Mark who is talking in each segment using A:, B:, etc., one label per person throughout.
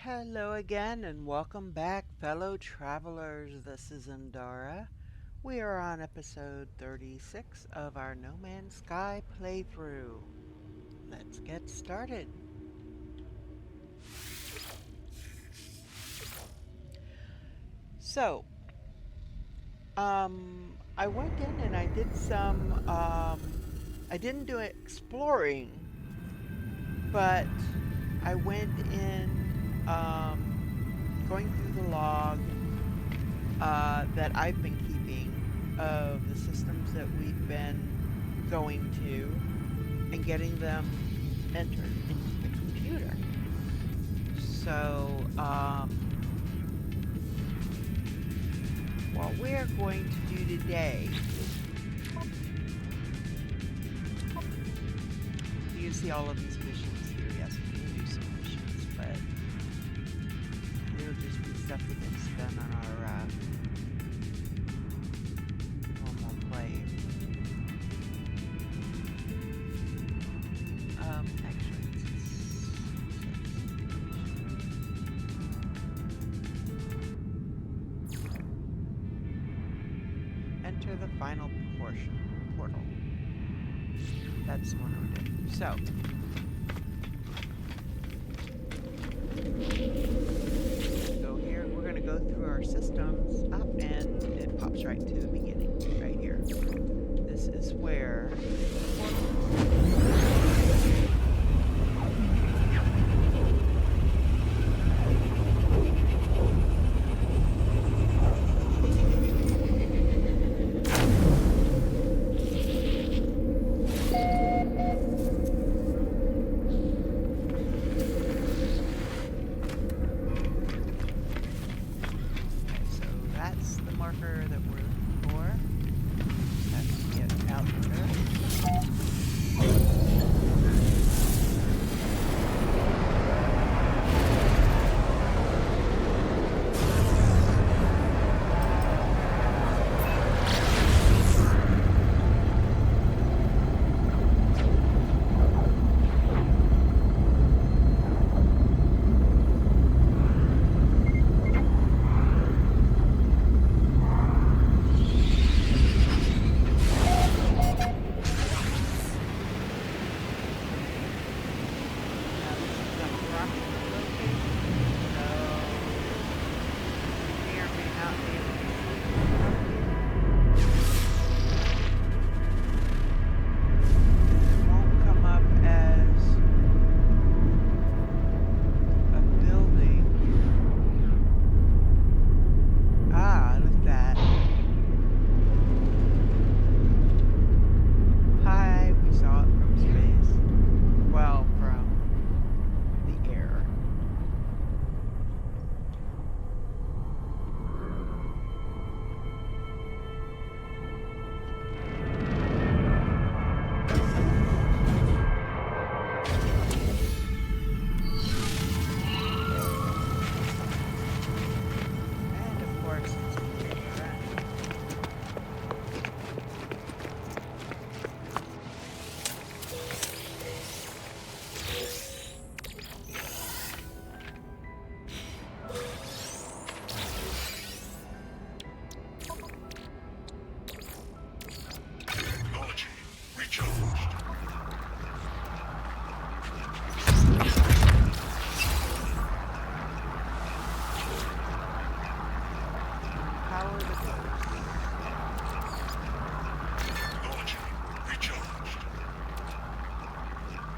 A: Hello again and welcome back, fellow travelers. This is Andara. We are on episode 36 of our No Man's Sky playthrough. Let's get started. So, I went in and I did I didn't do exploring, but I went in, going through the log that I've been keeping of the systems that we've been going to and getting them entered into the computer. So, what we're going to do today, you can see all of these missions here. Yes, we can do some missions, but it'll just be stuff that gets done on our normal play. Actually, enter the final portal. That's the one we're doing. So, go here. We're going to go through our systems up, and it pops right to the beginning, right here. This is where that we're looking for. That's to get out there.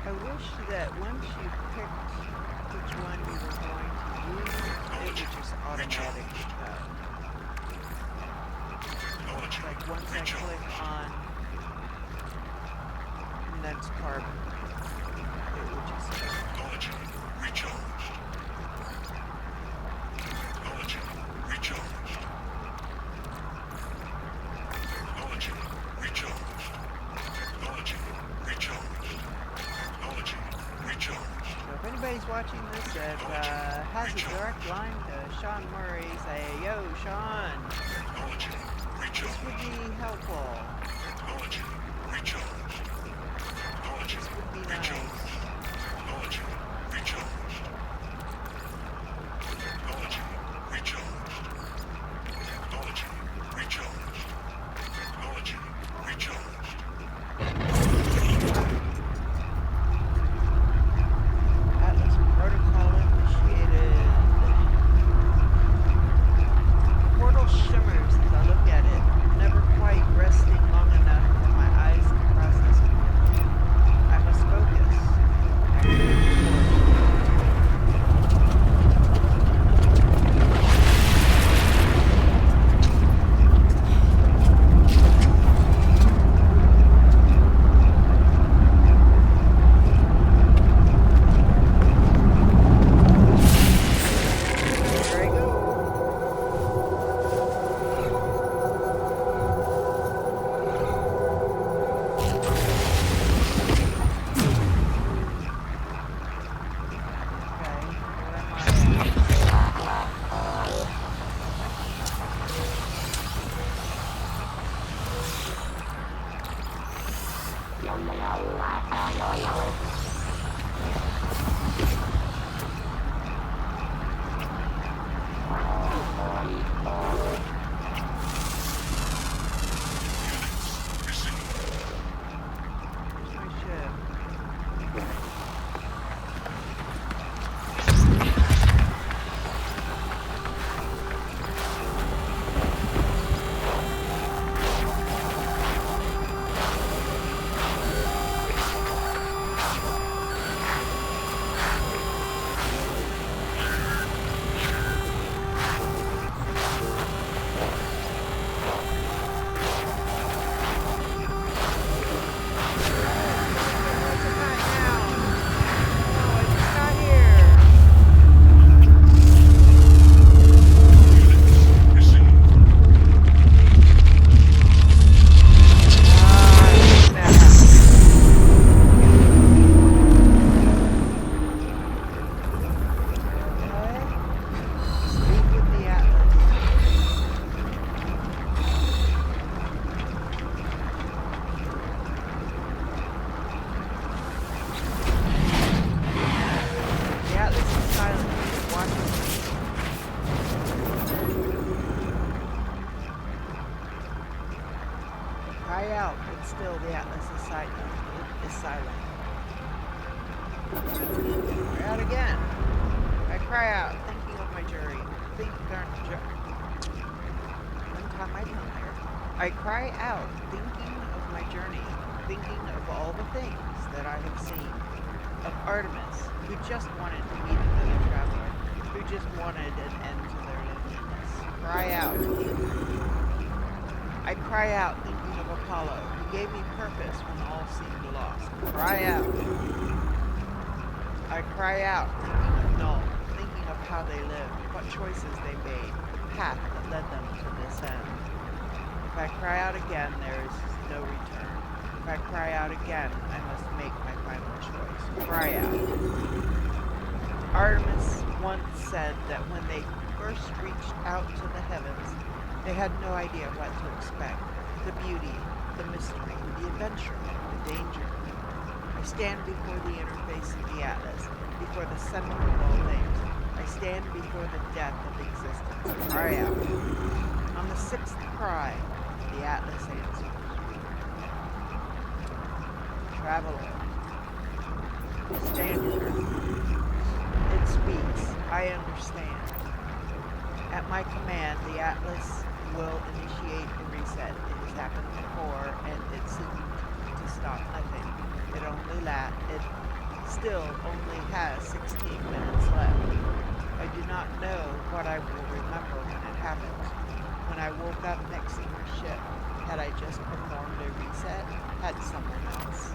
A: I wish that once you picked which one you were going to use, it would just automatically like once I click on next carbon, it would just
B: Technology recharged. Technology recharged. Technology recharged. Technology recharged. Technology recharged.
A: So if anybody's watching this that has a direct line to Sean Murray, say, yo, Sean,
B: Technology
A: this would
B: recharged.
A: be helpful.
B: Technology recharged. Technology
A: This would be nice.
B: recharged. Technology recharged.
A: Where's my ship? Where's it at now? No, I just got here. Ah, I hate when that happens. Okay. Speak with the Atlas. The Atlas is silent. He's watching me. Cry out, but still the Atlas is silent. It is silent. Cry out again. I cry out, thinking of my jury. Untie my tongue here. I cry out, thinking of my journey, thinking of all the things that I have seen. Of Artemis, who just wanted to meet another traveler, who just wanted an end to their loneliness. Cry out. I cry out, thinking of Apollo, who gave me purpose when all seemed lost. Cry out. I cry out, thinking of Null, thinking of how they lived, what choices they made, the path that led them to this end. If I cry out again, there is no return. If I cry out again, I must make my final choice. Cry out. Artemis once said that when they first reached out to the heavens, they had no idea what to expect. The beauty, the mystery, the adventure, the danger. I stand before the interface of the Atlas, before the center of all things. I stand before the death of existence. Cry out. On the sixth cry, the Atlas answers. Traveler. Stand here. It speaks. I understand. At my command, the Atlas will initiate a reset. It has happened before, and it seemed to stop nothing. It still only has 16 minutes left. I do not know what I will remember when it happens. When I woke up next to your ship, had I just performed a reset? Had someone else?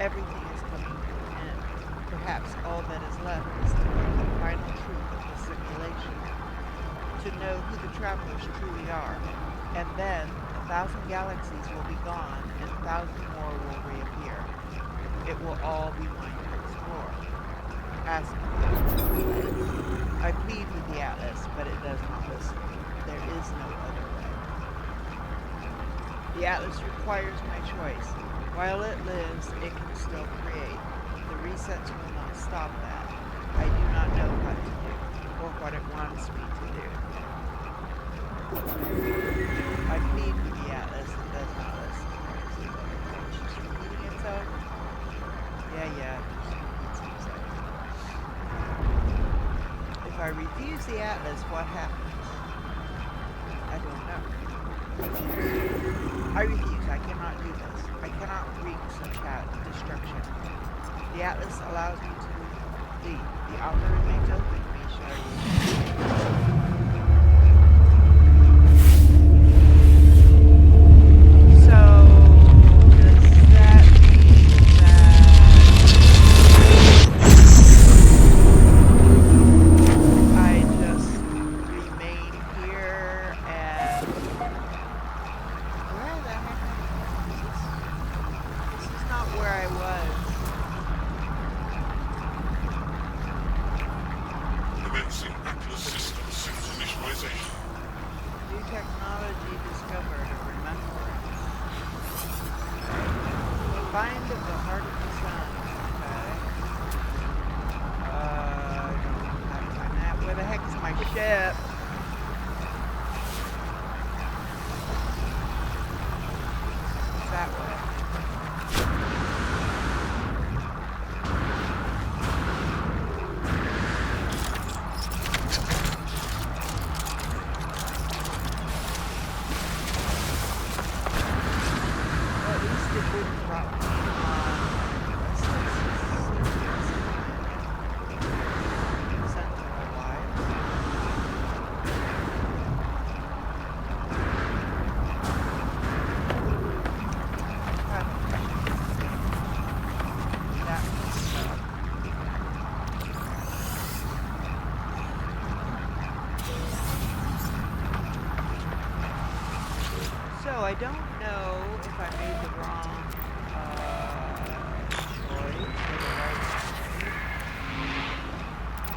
A: Everything is coming to an end. Perhaps all that is left is to know the final truth of the simulation. To know who the travelers truly are. And then 1,000 galaxies will be gone and 1,000 more will reappear. It will all be mine to explore. Ask me. I plead with the Atlas, but it does not listen. There is no other way. The Atlas requires my choice. While it lives, it can still create. The resets will not stop that. I do not know what to do, or what it wants me to do. I plead with the Atlas, it does not listen. It's just repeating itself. Yeah, just repeats itself. If I refuse the Atlas, what happens? I don't know. I refuse. I cannot do this. I cannot wreak such destruction. The Atlas allows me to leave. The offer remains open. We shall use. So, does that mean that I just remain here and where the heck this is not where I was.
B: Commencing Atlas system
A: Find the heart of the sun. Okay. I don't know how to find that. Where the heck is my ship? It's that way. Well, at least it didn't drop me on West Central Wise. That was so I don't know if I made the wrong choice or the right choice,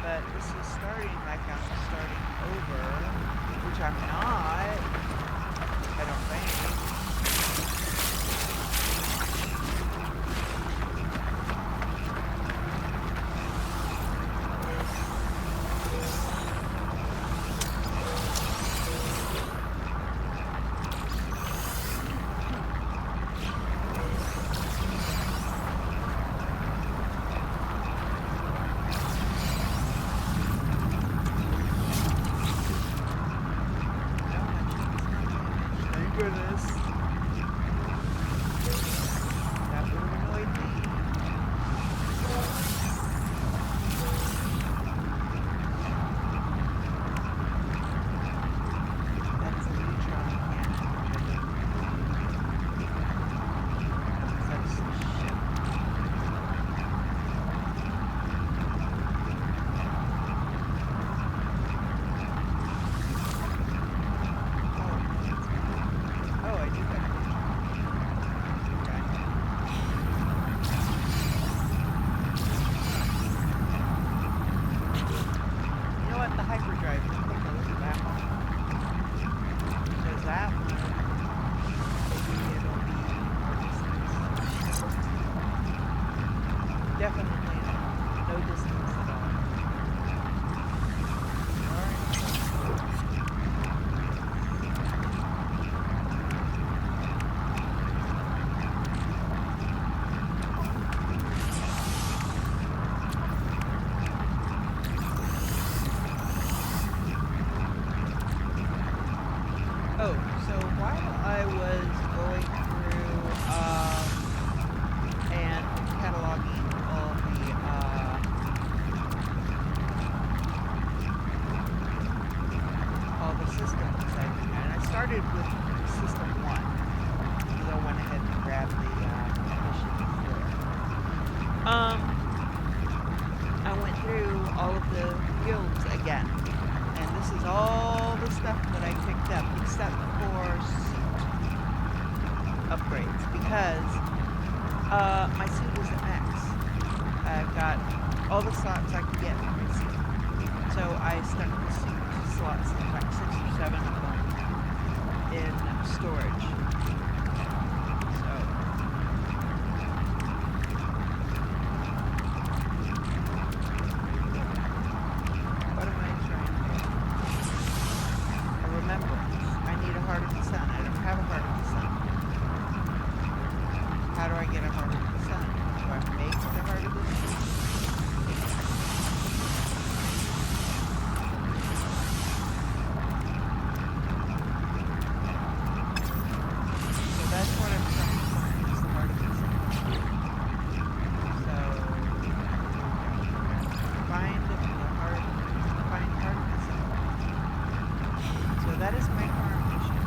A: but this is starting like I'm starting over, which I'm not. I don't think. Thank goodness. That would have annoyed me. That's a neutron cannon, which I don't need. That's the ship. Oh, I do have a neutron. You know what? The hyperdrive. Let's take a look at that one. Because that one, maybe it'll be more distance. Definitely no distance at all. Oh, so while I was going through and cataloging all the systems and I started with system 1 because I went ahead and grabbed the missions there. I went through all of the guilds again. And this is all the stuff that I picked up except for suit upgrades because my suit is at max. I've got all the slots I could get for my suit. So I stuck the suit slots in like 6 or 7 of them in storage. So what am I trying to do? A remembrance. I need a heart of the sun. I don't have a heart of the sun. How do I get a heart of the sun? Do I make the heart of the sun? So that's what I'm trying to find is the heart of the sun. So here we go. Find the heart. Find heart of the sun. So that is my current mission.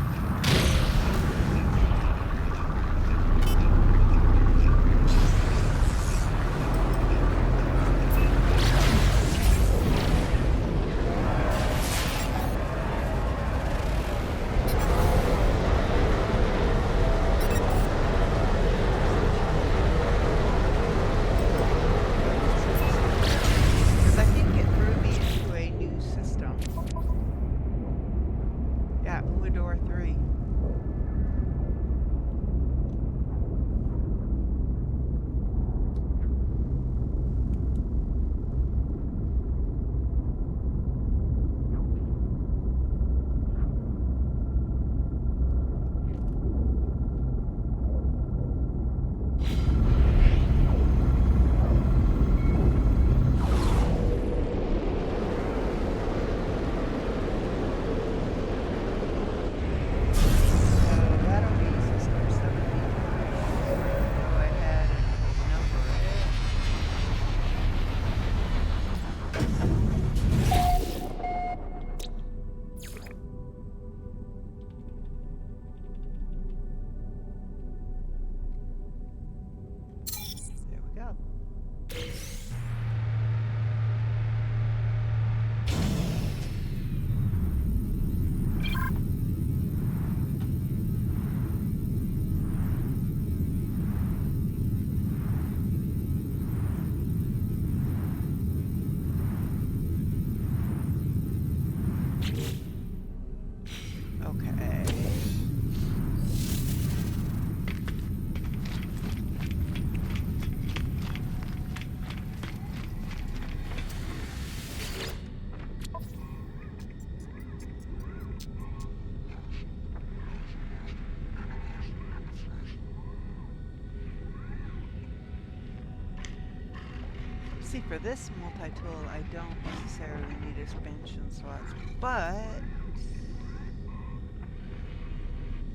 A: See, for this multi-tool, I don't necessarily need expansion slots, but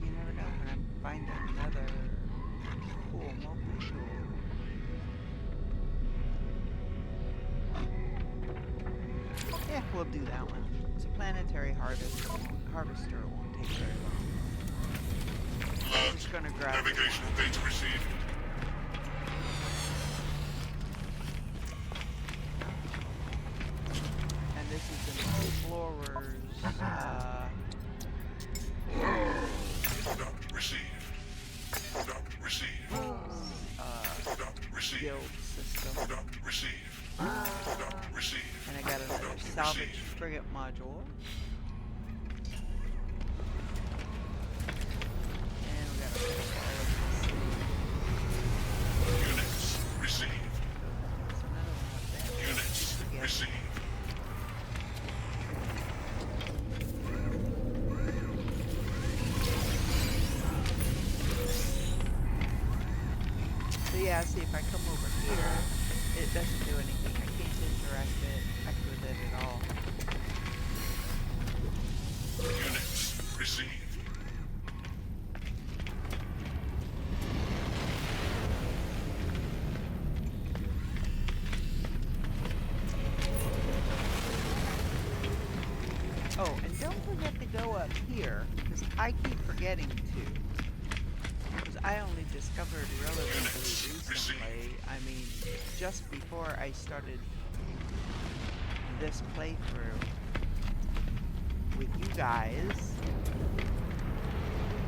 A: you never know when I'm finding another cool multi-tool. Yeah, we'll do that one. It's a planetary harvester. It won't take very long. I'm just gonna grab
B: Navigational data received.
A: and this is an explorer's
B: Product received. Product received. Product received.
A: guild system.
B: Product received. Product received.
A: And I got another salvage frigate module. And we got a
B: Units received.
A: There's another one up there.
B: Units received.
A: So yeah, see if I come over here, it doesn't do anything. I can't interact with it at all.
B: Units received.
A: Oh, and don't forget to go up here, because I keep forgetting to. Because I only discovered relatively recently, I mean, just before I started this playthrough with you guys,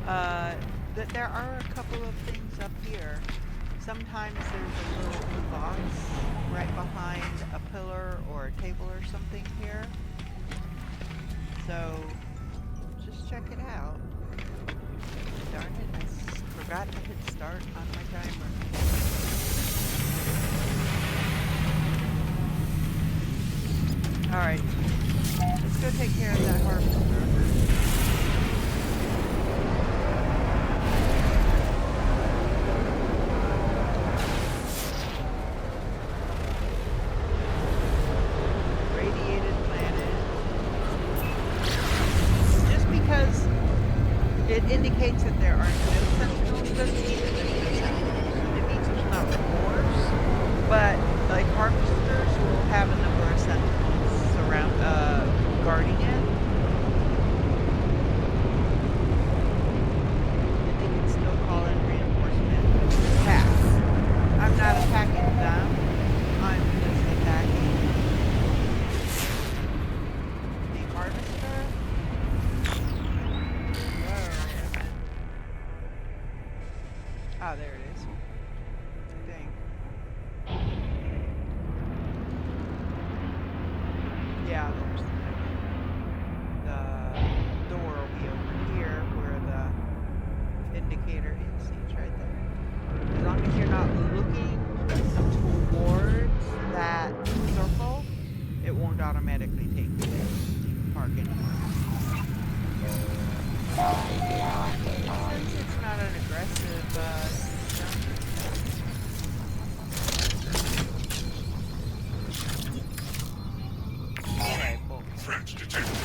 A: that there are a couple of things up here. Sometimes there's a little box right behind a pillar or a table or something here. So, just check it out. Darn it, I forgot to hit start on my timer. Alright, let's go take care of that harvester. Radiated planet. Just because it indicates that there are no sentinels doesn't mean that there's no sentinels. It means there's not wars, but like harvesters will have a number of sentinels guarding it. And they can still call in reinforcements to attack. I'm not attacking them. I'm just attacking the harvester. Ah, there it is. I think. Yeah, there's the door will be over here where the indicator is. See, it's right there. As long as you're not looking towards that circle, it won't automatically take you there. You can park anywhere. Since it's not an aggressive system. Alright, boom.
B: Threat detected.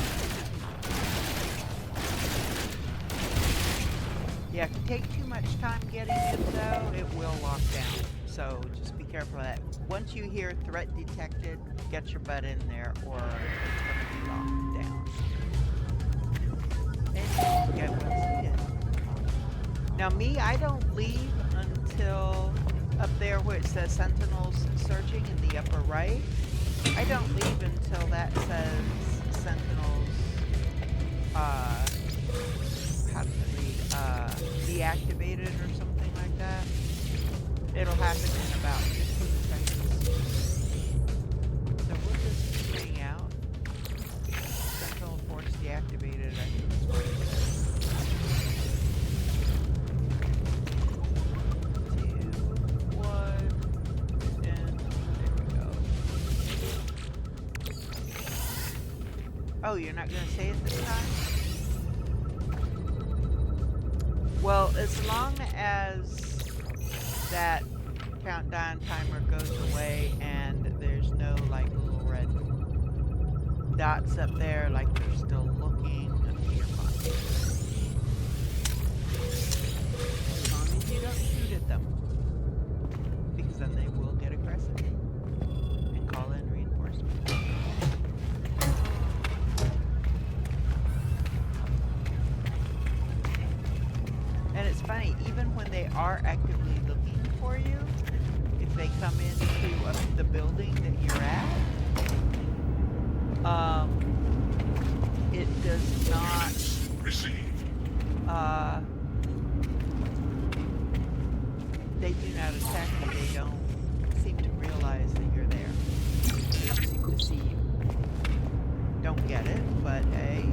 A: Yeah, if you take too much time getting in though, it will lock down. So just be careful of that. Once you hear threat detected, get your butt in there or it's going to be locked down. And you get what's needed. Now me, I don't leave until up there where it says Sentinels searching in the upper right. I don't leave until that says Sentinels, how does it read, deactivated or something like that. It'll happen in about 15 seconds. So we'll just hang out. Sentinel force deactivated, I think is what it says. 2, 1, and there we go. Oh, you're not going to say it this time? Well, as long as that countdown timer goes away and there's no like little red dots up there like they're still looking, you're fine. As long as you don't shoot at them. Because then they will get aggressive and call in reinforcements. And it's funny, even when they are actively looking for you, if they come into the building that you're at, it does not they do not attack you. They don't seem to realize that you're there. They don't seem to see you. Don't get it, but hey,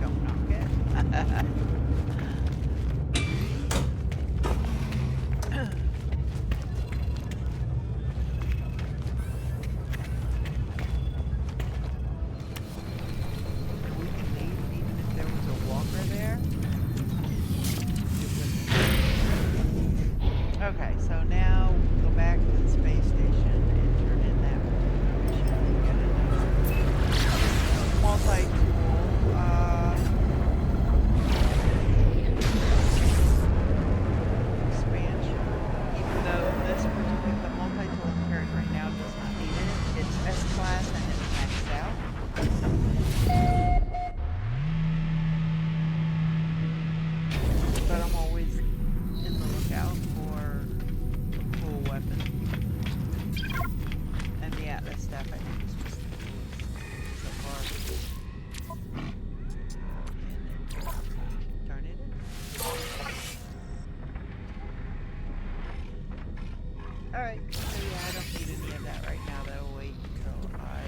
A: don't knock it. Okay, so now go back to the space station and turn in that mission and get a multi-tool. Expansion. Even though this particular, the multi-tool I'm carrying right now does not need it. It's S-class and it's maxed out. But I'm always in the lookout for cool weapon. And the Atlas stuff I think is just the coolest so far. And then turn it in. Alright, so yeah, I don't need any of that right now. That'll wait until I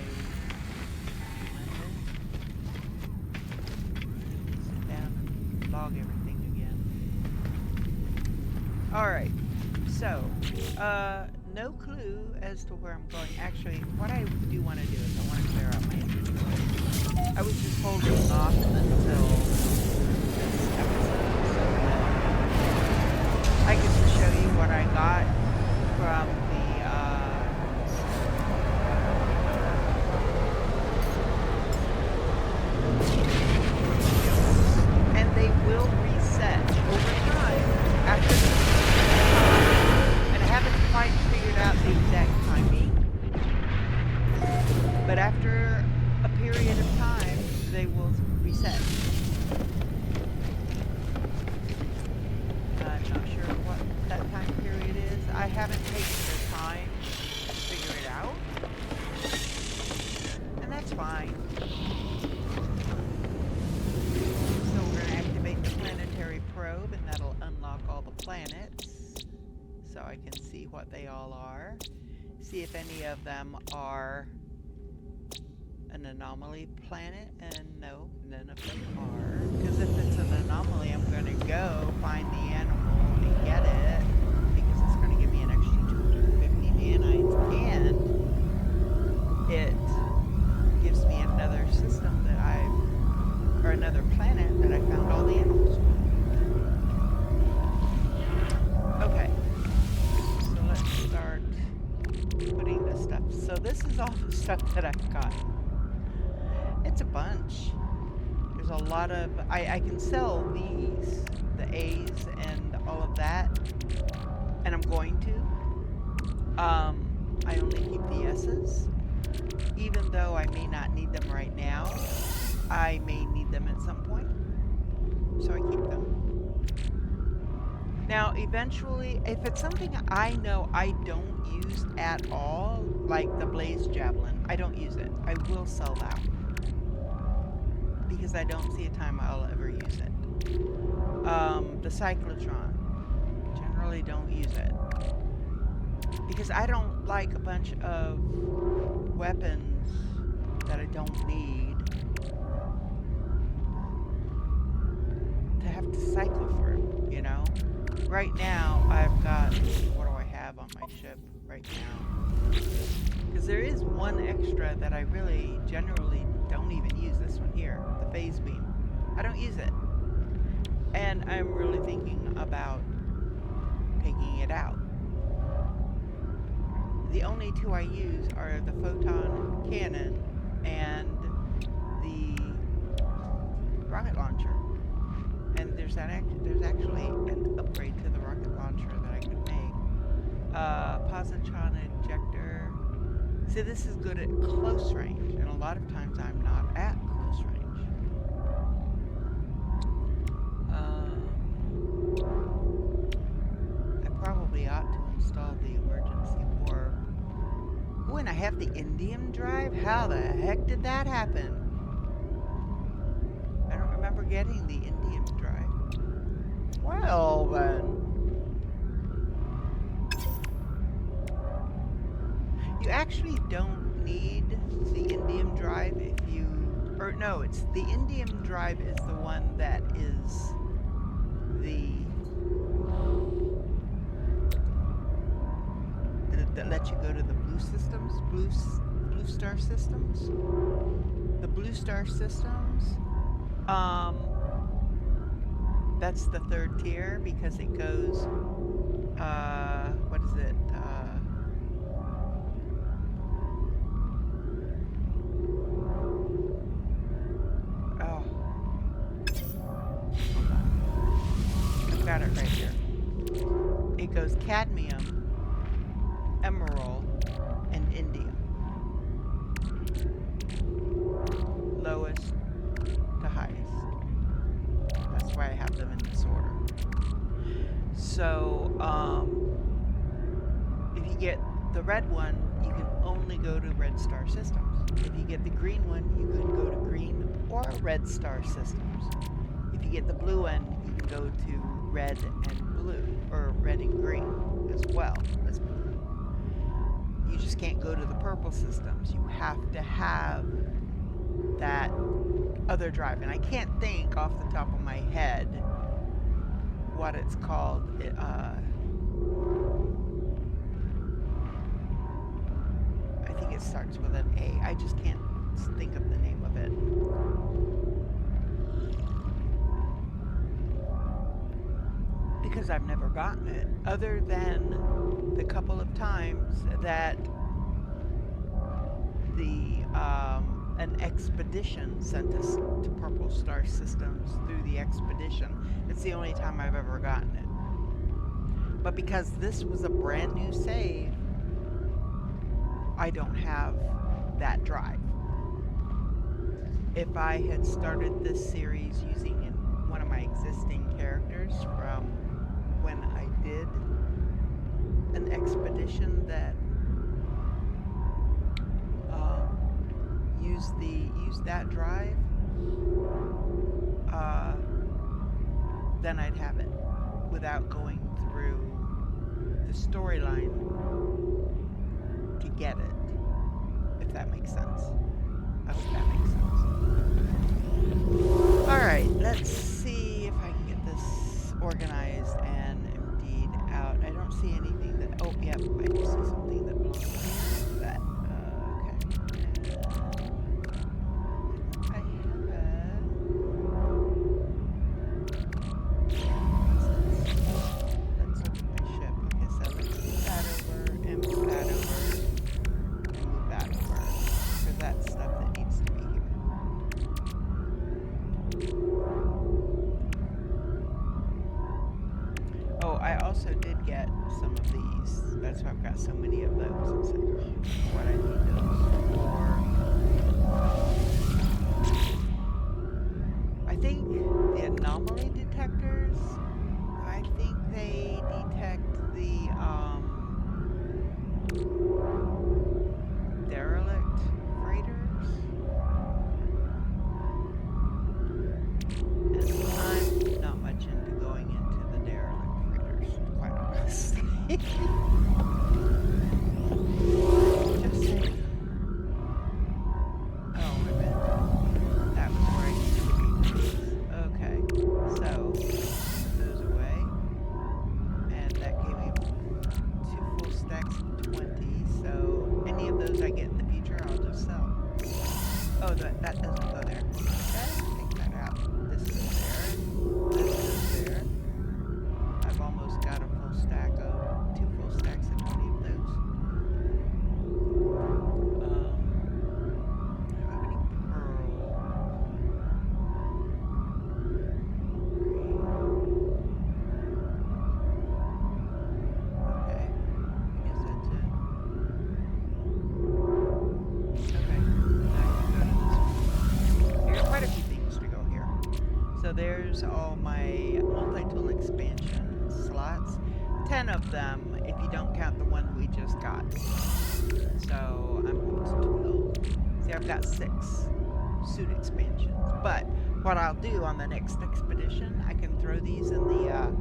A: land in. Sit down and log everything again. Alright, so, no clue as to where I'm going. Actually, what I do want to do is I want to clear out my inventory. I was just holding off until this episode so that I can show you what I got from the, and they will reset over time after the and I haven't quite figured out the exact timing, but after a period of time they will reset. I'm not sure what that time period is. I haven't taken the time to figure it out, and that's fine. So we're going to activate the planetary probe, and that'll unlock all the planets, so I can see what they all are. See if any of them are an anomaly planet, and no, none of them are. Because if it's an anomaly, I'm going to go find the animal and get it, because it's going to give me an extra 250 nanites, and it gives me another system that or another planet that I found all the animals on. Okay, so let's start putting this stuff. So this is all the stuff that I've got. It's a bunch. There's a lot of, I can sell these, the A's and all of that, and I'm going to. I only keep the S's, even though I may not need them right now. I may need them at some point, so I keep them. Now, eventually, if it's something I know I don't use at all, like the Blaze Javelin, I don't use it. I will sell that, because I don't see a time I'll ever use it. The Cyclotron, generally don't use it, because I don't like a bunch of weapons that I don't need to have to cycle through, you know? Right now, I've got, what do I have on my ship right now? Because there is one extra that I really generally don't even use, this one here, the phase beam. I don't use it. And I'm really thinking about taking it out. the only two I use are the photon cannon and the rocket launcher. And there's actually an upgrade to the rocket launcher that I could make. Positron ejector. See, this is good at close range, and a lot of times I'm not at close range. I probably ought to install the emergency warp. Ooh, and I have the indium drive? How the heck did that happen? I don't remember getting the indium drive. Well, then. You actually don't need the indium drive if you... Or no, it's the indium drive is the one that is that lets you go to the blue systems, blue star systems. The blue star systems, that's the third tier because it goes, what is it? Oh, hold on. I've got it right here. It goes cadmium, emerald, and indium. Lowest to highest. That's why I have them in this order. So, if you get the red one, you can only go to red star systems. If you get the green one, you can go to green or red star systems. If you get the blue one, you can go to red and blue, or red and green as well as blue. You just can't go to the purple systems. You have to have that other drive. And I can't think off the top of my head what it's called. I think it starts with an A. I just can't think of the name of it. Because I've never gotten it, other than the couple of times that an expedition sent us to Purple Star Systems through the expedition. It's the only time I've ever gotten it. But because this was a brand new save, I don't have that drive. If I had started this series using one of my existing characters from when I did an expedition that used that drive, then I'd have it without going through the storyline to get it, if that makes sense. I hope that makes sense. Alright, let's see if I can get this organized and emptied out. I don't see anything that... Oh, yep, I do see something that belongs to that. Okay. I have let's look at my ship. Okay, so let's move that over, and move that over, and move that over. Because that's stuff that needs to be here. Oh, I also did get some of these. That's why I've got so many of those. It's like, oh, what I need those for. I think the anomaly detectors, I think they detect the derelict freighters. And I'm not much into going into the derelict freighters, quite honestly. Just saying. Oh, wait a minute. That was where I needed to be. Okay, so put those away. And that gave me 2 full stacks of 20. So any of those I get in the future, I'll just sell. Oh, that doesn't go there. Okay, take that out. This is there. This is there. I've almost got a full stack of 2 full stacks of 20 of those. here's all my multi-tool expansion slots. 10 of them, if you don't count the one we just got. So I'm up to 12. See, I've got 6 suit expansions. But what I'll do on the next expedition, I can throw these in the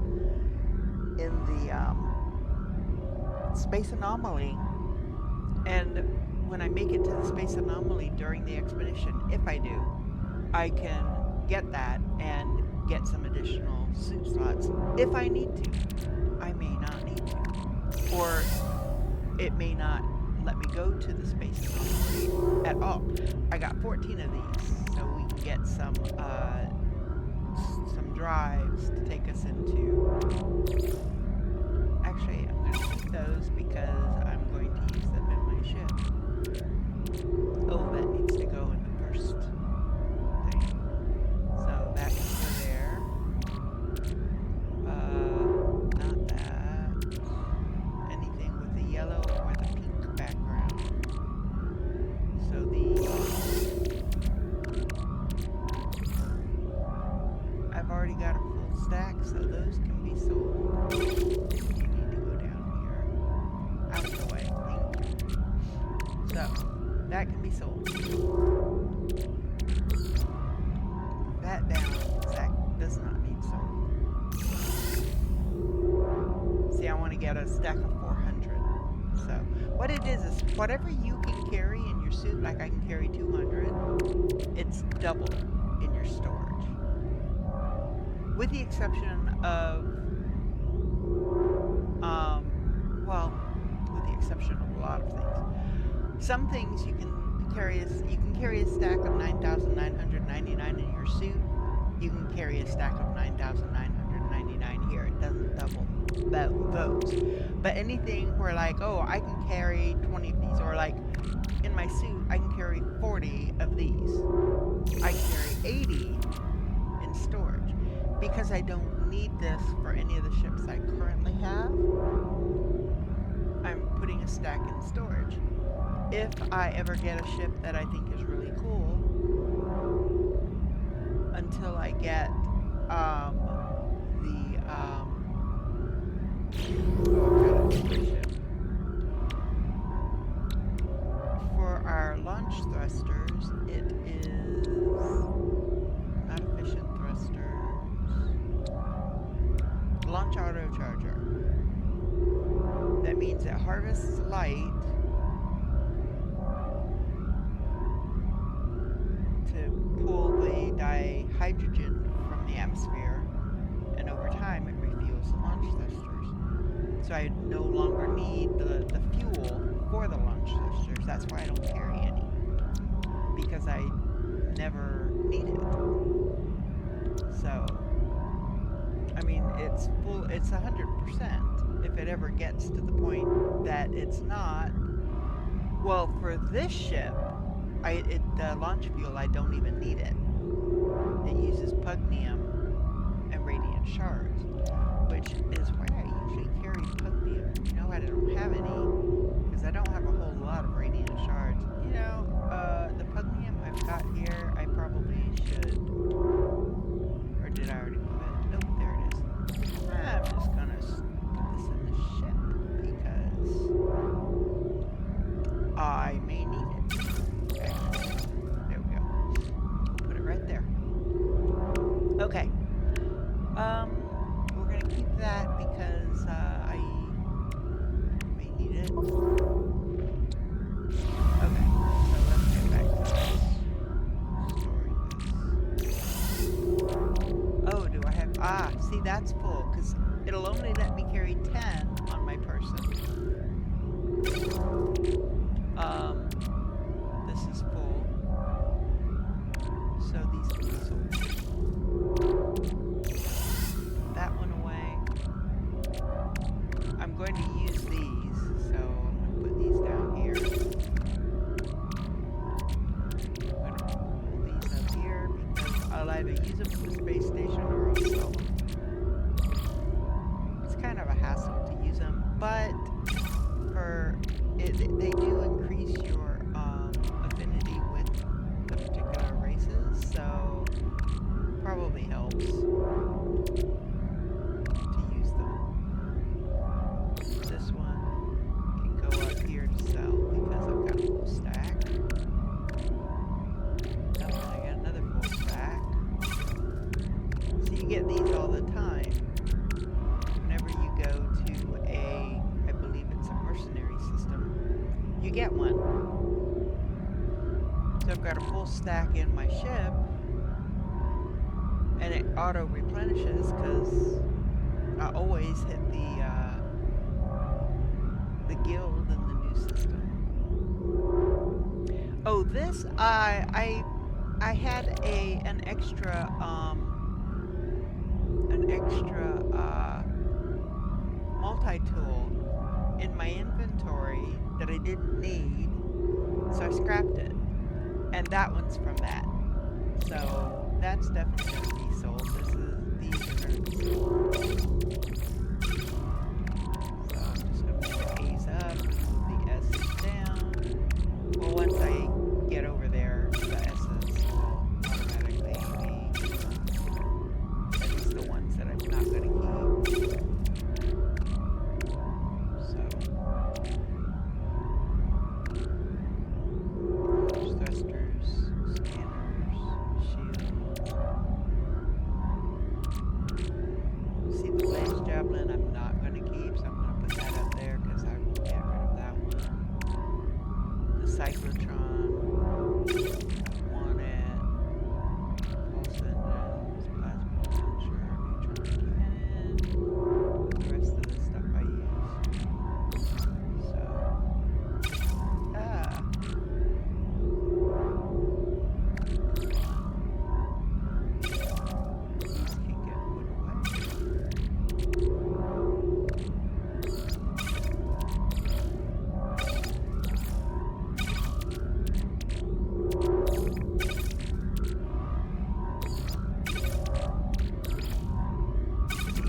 A: space anomaly, and when I make it to the space anomaly during the expedition, if I do, I can get that and get some additional suit slots if I need to. I may not need to, or it may not let me go to the space anomaly at all. I got 14 of these, so we can get some drives to take us into. Actually, I'm going to keep those because I'm going to use them in my ship. Oh, that needs to go in the first thing. So that can go there. Not that. Anything with the yellow or the pink background. So I've already got a full stack, so those can be sold. You need to go down here. Out of the way. Thank you. So, that can be sold. That down, that does not need sold. See, I want to get a stack of 400. So, what it is whatever you can carry in your suit, like I can carry 200, it's double in your storage. With the exception of, with the exception of a lot of things. Some things you can carry a stack of 9,999 in your suit. You can carry a stack of 9,999 here. It doesn't double those. But anything where like, oh, I can carry 20 of these, or like in my suit, I can carry 40 of these. I can carry 80 in storage. Because I don't need this for any of the ships I currently have, I'm putting a stack in storage. If I ever get a ship that I think is really cool, until I get I've got a ship. For our launch thrusters, it is not efficient thrusters. Launch auto-charger. That means it harvests light to pull the dihydrogen from the atmosphere, and over time it refuels the launch thrusters. So I no longer need the fuel for the launch thrusters. That's why I don't carry any, because I never need it. So, I mean, it's full, it's 100%. If it ever gets to the point that it's not, well, for this ship, the launch fuel, I don't even need it. It uses pugnium and radiant shards, which is why I usually carry pugnium. You know, I don't have any, because I don't have a whole lot of radiant shards. You know, the pugnium I've got here, I probably should, or did I already move it? Nope, there it is. I'm just gonna put this in the ship, because I may need it. There we go. Put it right there. Okay. We're gonna keep that because I may need it. Okay, so let's get back to this. Oh, do I have? Ah, see, that's full because it'll only let me carry 10 on my person. This is full, so these can be sold. That one away. I'm going to use these, so I'm going to put these down here. I'm going to pull these up here because I'll either use them for the space station or I'll sell them. It's kind of a hassle to use them, but they do increase your affinity with the particular races, so probably helps. you get one. So I've got a full stack in my ship, and it auto replenishes because I always hit the guild in the new system. Oh, this I had an extra multi-tool in my inventory that I didn't need, so I scrapped it. And that one's from that. So that's definitely going to be sold. These are going to be sold. So I'm just going to move the A's up, move the S's down. Well, once I get over there, the S's will automatically be at least the ones that I'm not going to keep. So there's thrusters, scanners, shields. See the laser javelin I'm not going to keep, so I'm going to put that up there because I will get rid of that one. The cyclotron, want it. Pulse engines, plasma launcher, neutron cannon. The rest of the stuff I use. So, these can get put away.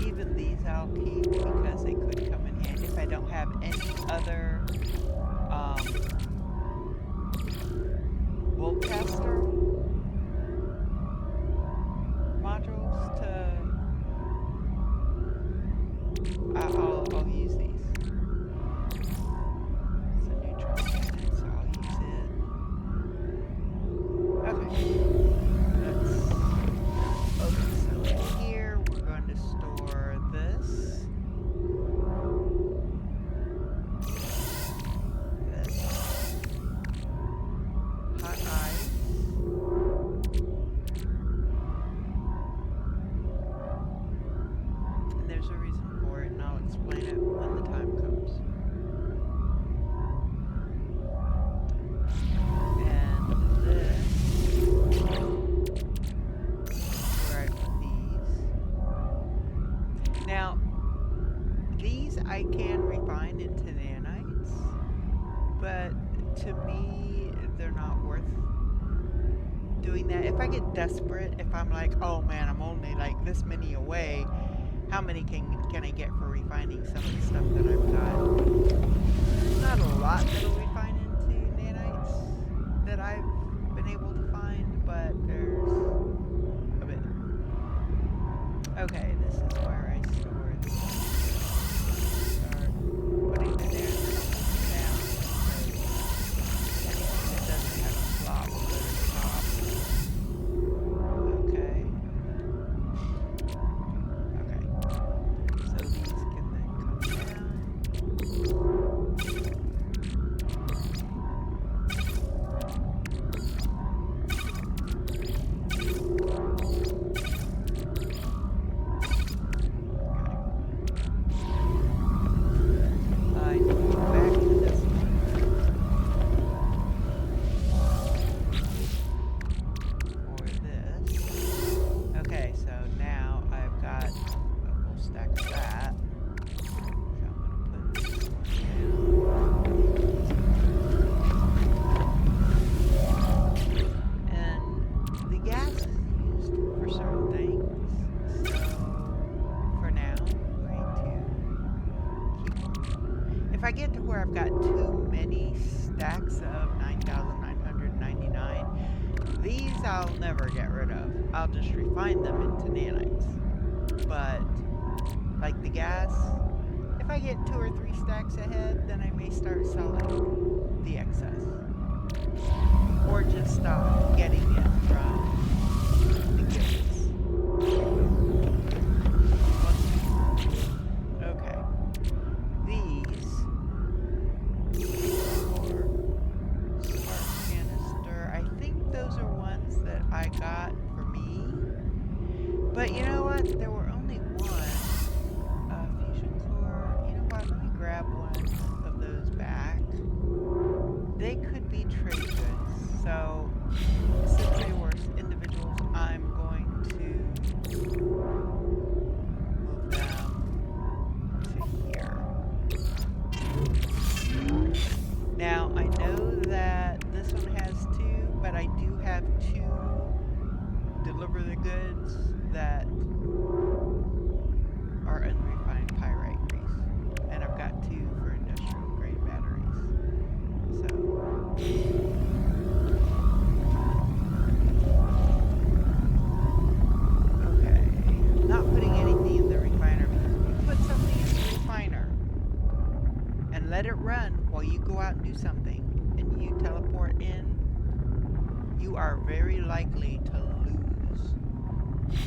A: Even these I'll keep because they could come in handy if I don't have any other Volcaster modules to I'll use these. It's a neutron cannon, so I'll use it. Okay. Okay, so in here we're going to store this. This. Hot ice. And there's a reason for it, and I'll explain it when the time comes. And this where I put these. Now, these I can refine into nanites, but to me, they're not worth doing that. If I get desperate, if I'm like, oh man, I'm only like this many away, how many can I get for refining some of the stuff that I've got? There's not a lot that'll refine into nanites that I've been able to find, but there's a bit. Okay, this is where I store these. Start putting it there and then I'll move it down. So anything that doesn't have a slot will go to the top. Okay. Okay. So these can then come down. I need to go back to this one. For this. Okay, so now I've got a full stack of that. So I'm going to put this one down. And the gas is used for certain things. So for now, I'm going to keep them. If I get to where I've got too many stacks of 9,999, these I'll never get rid of. I'll just refine them into nanites. But, like the gas, if I get 2 or 3 stacks ahead, then I may start selling the excess. Or just stop getting it from the gifts. Okay. These are but there were only one fusion core. You know what? Let me grab one of those back. They could be trade goods. So since they were individuals, I'm going to move them to here. Now I know that this one has two, but I do have two deliver the goods that are unrefined pyrite grease. And I've got two for industrial grade batteries. So okay. Not putting anything in the refiner because if you put something in the refiner and let it run while you go out and do something and you teleport in, you are very likely to lose.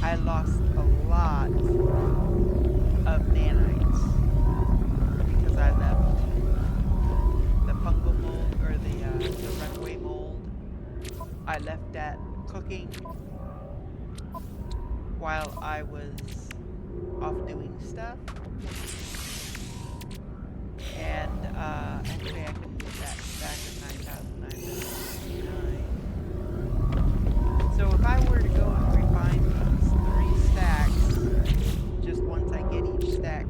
A: I lost a lot of nanites because I left the fungal mold or the runaway mold. I left that cooking while I was off doing stuff. And actually I can move that back to 9,999. So if I were to go and refine these 3 stacks, just once I get each stack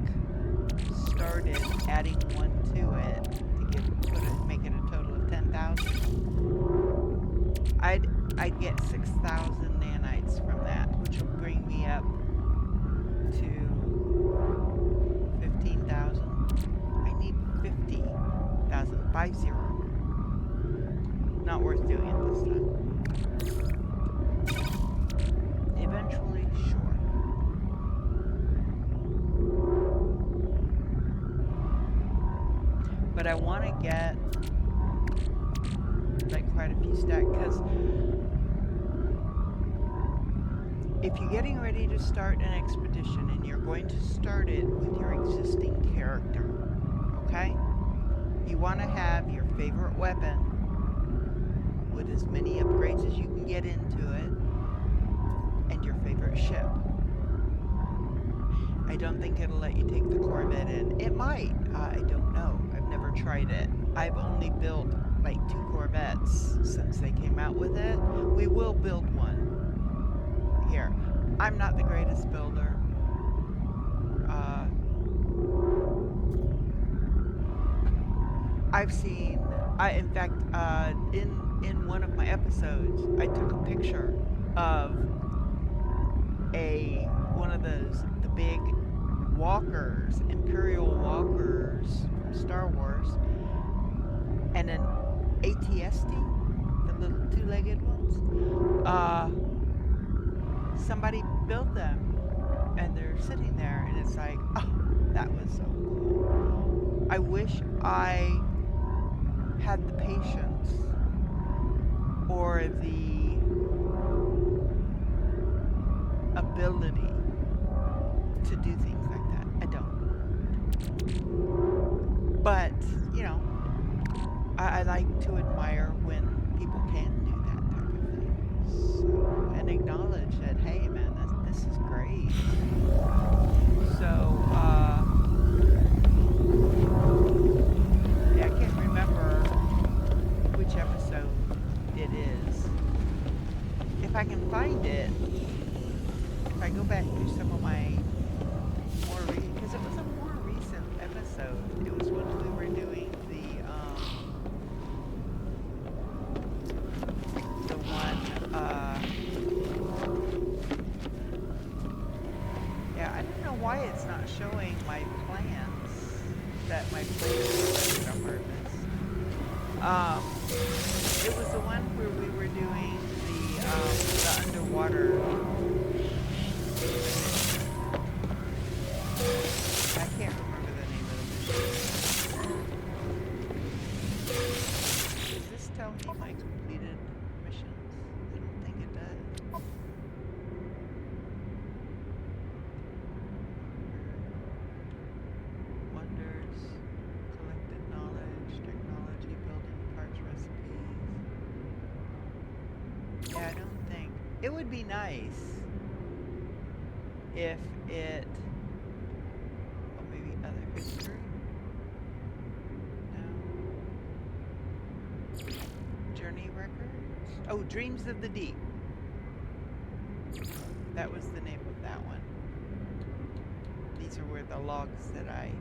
A: started, adding one to it to make it a total of 10,000, I'd get 6,000 nanites from that, which will bring me up to 15,000. I need 50,000, 50. Not worth doing it this time. Eventually, sure. But I want to get like quite a few stacks because if you're getting ready to start an expedition and you're going to start it with your existing character, okay? You want to have your favorite weapon with as many upgrades as you can get into it and your favorite ship. I don't think it'll let you take the Corvette in. It might. I don't know. I've never tried it. I've only built like 2 Corvettes since they came out with it. We will build one. Here. I'm not the greatest builder. I've seen, in fact, in one of my episodes, I took a picture of one of the big walkers, Imperial walkers from Star Wars, and an ATST, the little 2-legged ones. Somebody built them, and they're sitting there, and it's like, oh, that was so cool. I wish I had the patience or the ability to do things like that. I don't. But, you know, I like to admire when people can do that type of thing. So, and acknowledge that, hey man, this is great. So, yeah, I can't remember which episode it is. If I can find it, if I go back through some of my more recent, because it was a more recent episode. It was when we were doing the one, yeah, I don't know why it's not showing my plants, that my plants are apartments. It was the one where we were doing the underwater. I can't remember the name of the mission. Does this tell me my completed missions? I don't think it does. Wonders, collected knowledge, technology, building parts, recipes. Yeah, I don't think. It would be nice if it, oh, maybe other history? No. Journey records? Oh, Dreams of the Deep. That was the name of that one. These are where the logs that I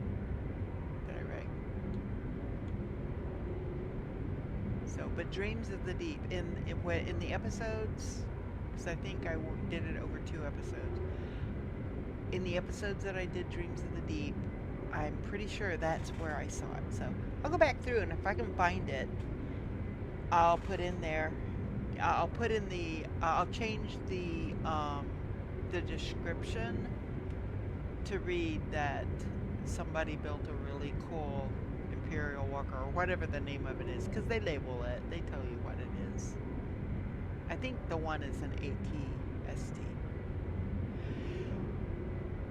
A: read. So, but Dreams of the Deep in the episodes, because I think I did it over 2 episodes. In the episodes that I did Dreams of the Deep, I'm pretty sure that's where I saw it. So I'll go back through, and if I can find it, I'll put in there. I'll put in the. I'll change the description to read that somebody built a really cool Imperial Walker or whatever the name of it is, because they label it. They tell you what it is. I think the one is an AT-ST.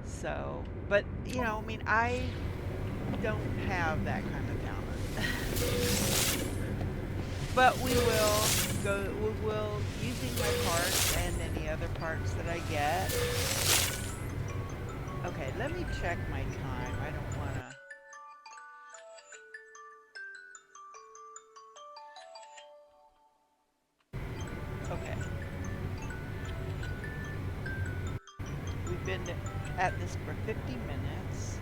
A: So, but you know, I mean, I don't have that kind of talent. But we will, using my parts and any other parts that I get. Okay, let me check my time. I don't want to. Okay. We've been at this for 50 minutes.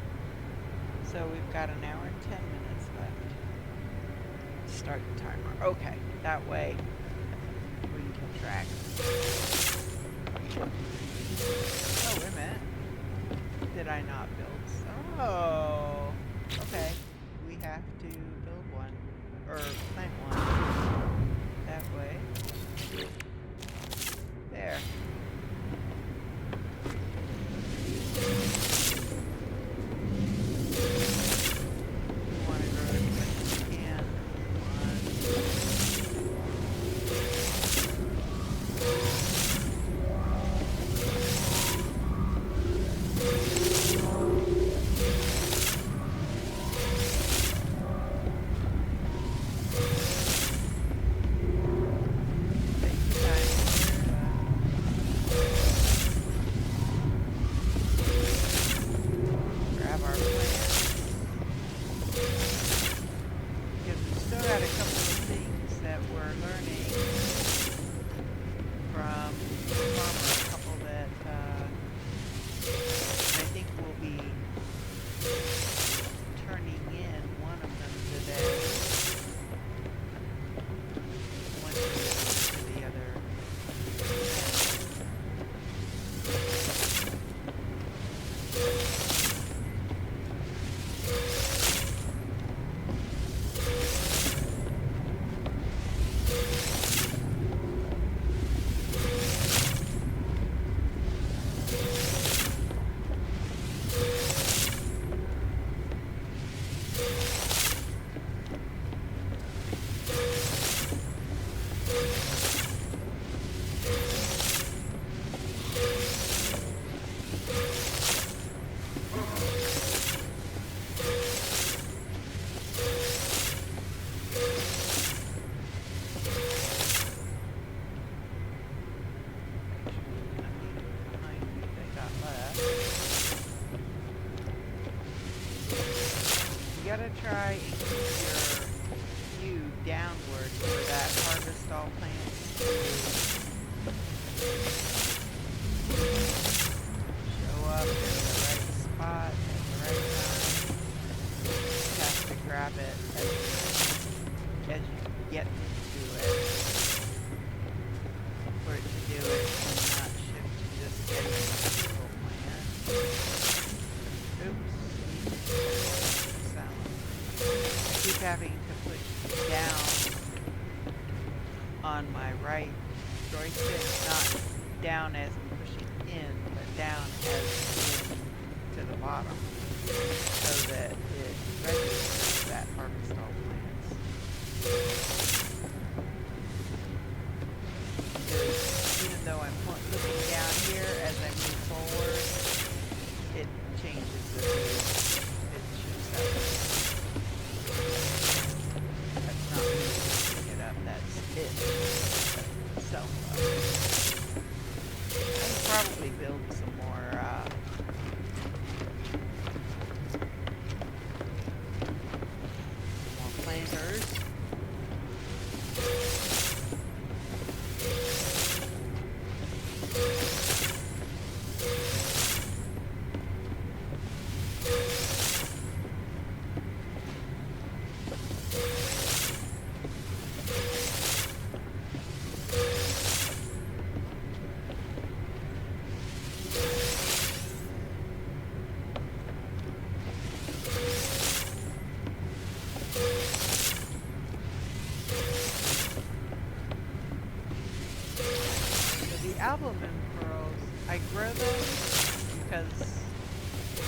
A: So we've got an hour and 10 minutes left. Start the timer. Okay, that way we can keep track. Oh, wait a minute. Did I not build? Oh, okay. We have to build one, or plant one. That way. There. We want to grow it as much as we can. Try and keep your view downward for that harvest all plants to show up in the right spot at the right time. You have to grab it as you get to it for it to do it and not shift to just getting a single plant. Oops. I keep having to push down on my right joystick, not down as I'm pushing in, but down as in to the bottom, so that it registers that harvest all plants. Because even though I'm looking down here as I move forward, it changes the view. It shoots up. That's not me picking it up, that's it. So, I can probably build some more albumin pearls, I grow them because I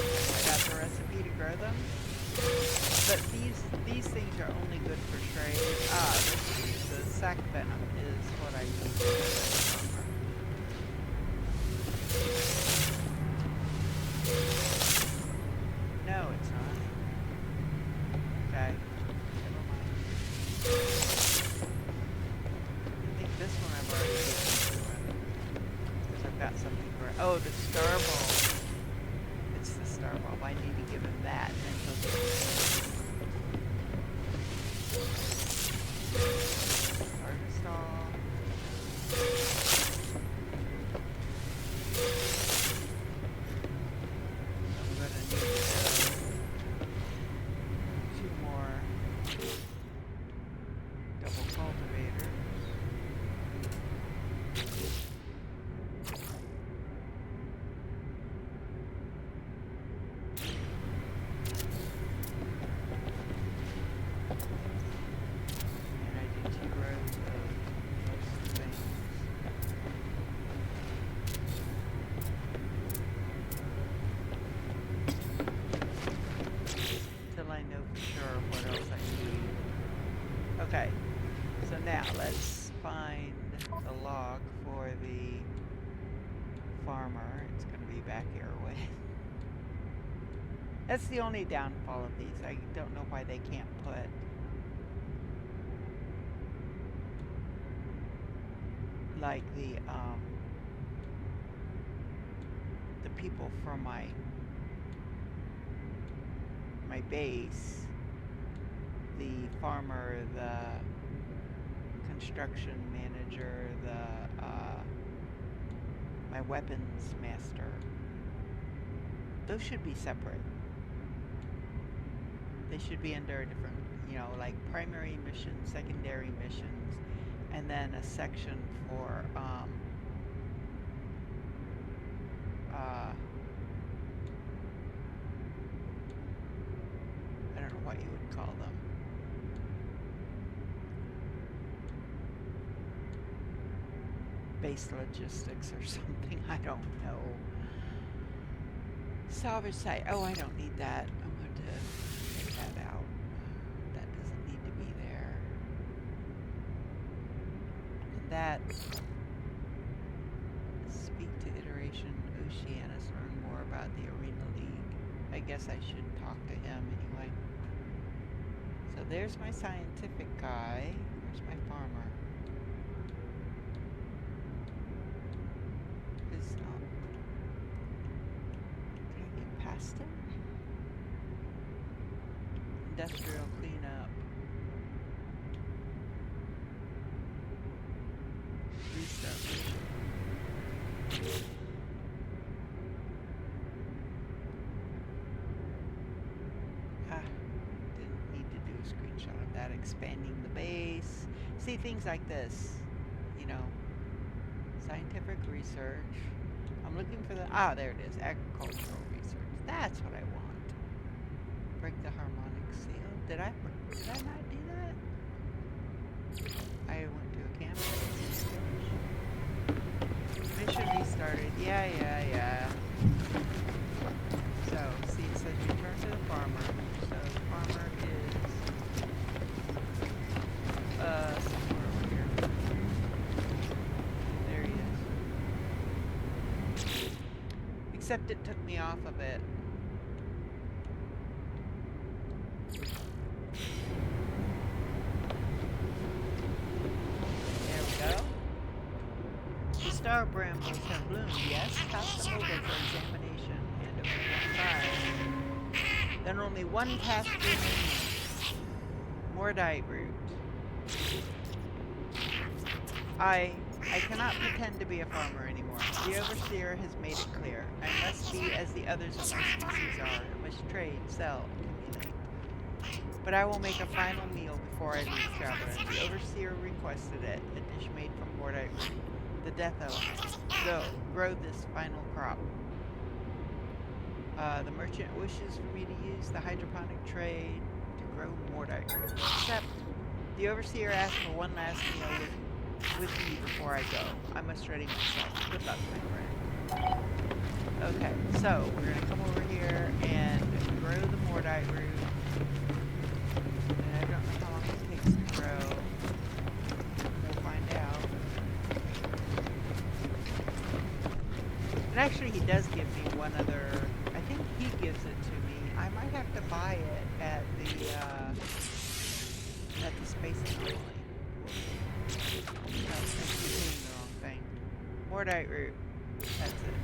A: got the recipe to grow them. But these things are only good for trade. Ah, the sac venom is what I use for this armor. No, it's not. Okay, never mind. I think this one I've already given because I've got something for it. Oh, the star bulb. It's the star bulb. I need to give him that, and then he'll give me Artistol. I'm gonna need two more double cultivators. And I did 2 rows of most things. Till I know for sure what else I need. Okay, so now let's find the log for the farmer. It's gonna be back here away. That's the only downfall of these. I don't know why they can't put like the people from my base, the farmer, the construction manager, the my weapons master. Those should be separate. They should be under a different, you know, like primary missions, secondary missions, and then a section for I don't know what you would call them. Base logistics or something. I don't know. Salvage site. Oh, I don't need that. I'm going to take that out. That doesn't need to be there. And that. Speak to iteration Oceanus. Learn more about the Arena League. I guess I should talk to him anyway. So there's my scientific guy. Where's my farmer? Can I get past him? Industrial cleanup. Restart. Didn't need to do a screenshot of that. Expanding the base. See, things like this, you know. Scientific research. I'm looking for the, there it is, agricultural research. That's what I want. Break the harmonic seal. Did I not do that? I went to a campus. Mission restarted. Yeah. So, see, it says return to the farmer. So, the farmer is, somewhere over here. There he is. Except it took me off of it. There we go. The star brambles have bloomed, yes? Pass them over for examination. Hand over 1 5. Then only 1 task remains. Mordite root. I cannot pretend to be a farmer anymore. The Overseer has made it clear. I must be as the others of my species are. I must trade, sell, accumulate. But I will make a final meal before I leave, traveler. The Overseer requested it, a dish made from mordite root, the death element. Go, grow this final crop. The merchant wishes for me to use the hydroponic tray to grow mordite root. Except, the Overseer asked for 1 last meal with with me before I go. I must ready myself. Good luck, my friend. Okay, so we're gonna come over here and grow the mordite root. And I don't know how long it takes to grow. We'll find out. And actually, he does give me one other. I think he gives it to me. I might have to buy it at the Space Anomaly. No, I'm doing the wrong thing. Mordite root. That's it.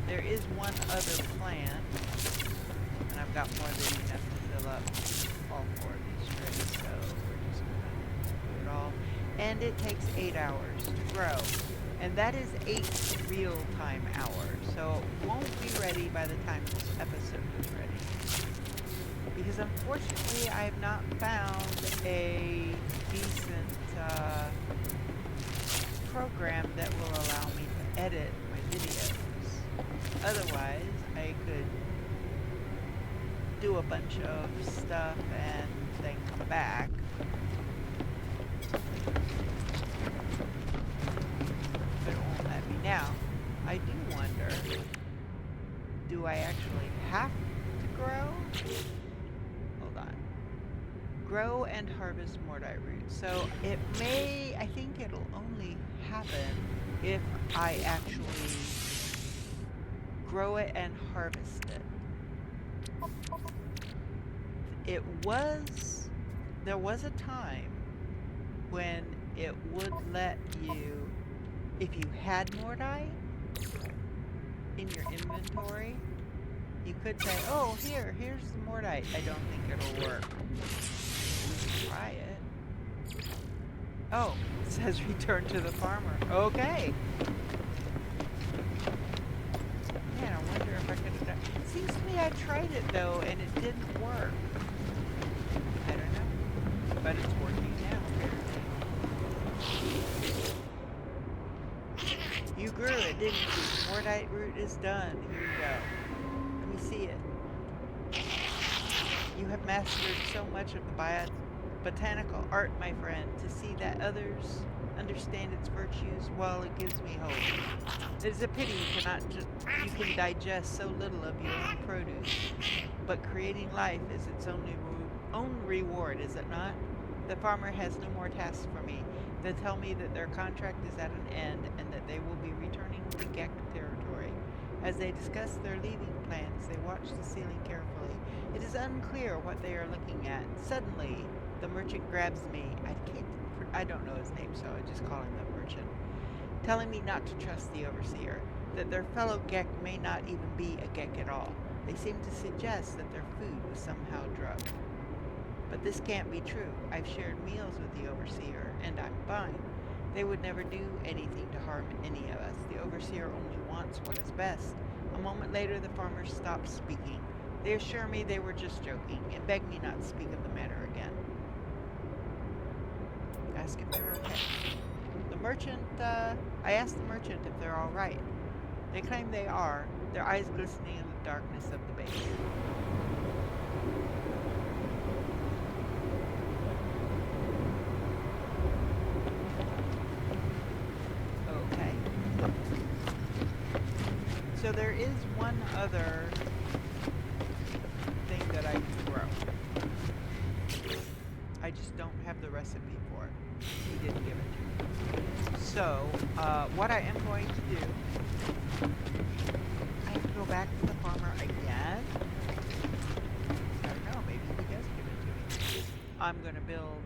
A: There is one other plant, and I've got more than enough to fill up all four of these strips, so we're just gonna do it all. And it takes 8 hours to grow. And that is 8 real-time hours, so it won't be ready by the time this episode is ready. Because unfortunately, I have not found a decent program that will allow me to edit my videos. Otherwise, I could do a bunch of stuff and then come back. But it won't let me. Now, I do wonder, do I actually have to grow? Hold on. Grow and harvest mordite root. So it may, I think it'll only happen if I actually grow it and harvest it. There was a time when it would let you, if you had mordite in your inventory, you could say, oh, here's the mordite. I don't think it'll work. We can try it. Oh, it says return to the farmer. Okay. Man, I wonder if I could have done it. Seems to me I tried it though, and it didn't work. I don't know. But it's working now, apparently. You grew it, didn't you? Mordite root is done. Here you go. Let me see it. You have mastered so much of the botanical art, my friend. To see that others understand its virtues, well, it gives me hope. It is a pity you can digest so little of your own produce. But creating life is its own reward, is it not? The farmer has no more tasks for me. They tell me that their contract is at an end and that they will be returning to Gek territory. As they discuss their leaving plans, they watch the ceiling carefully. It is unclear what they are looking at. Suddenly, the merchant grabs me. I don't know his name, so I just call him the merchant. Telling me not to trust the overseer, that their fellow Gek may not even be a Gek at all. They seem to suggest that their food was somehow drugged. But this can't be true. I've shared meals with the overseer, and I'm fine. They would never do anything to harm any of us. The overseer only wants what is best. A moment later, the farmers stopped speaking. They assure me they were just joking, and beg me not to speak of the matter again. Ask if they're okay. The merchant, I asked the merchant if they're all right. They claim they are, their eyes glistening in the darkness of the base. Okay. So there is one other thing that I can grow. I just don't have the recipe for it. He didn't give it to me. So, what I am going to do, I have to go back to the farmer again. I don't know, maybe he does give it to me. I'm going to build...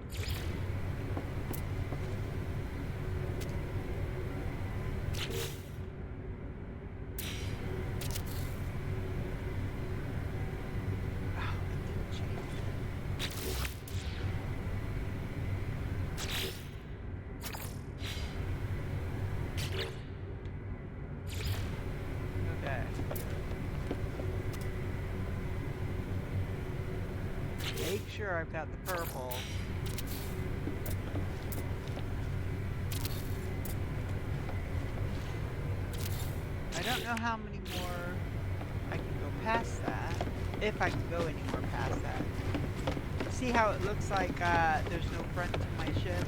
A: Make sure I've got the purple. I don't know how many more I can go past that, if I can go any more past that. see how it looks like there's no front to my ship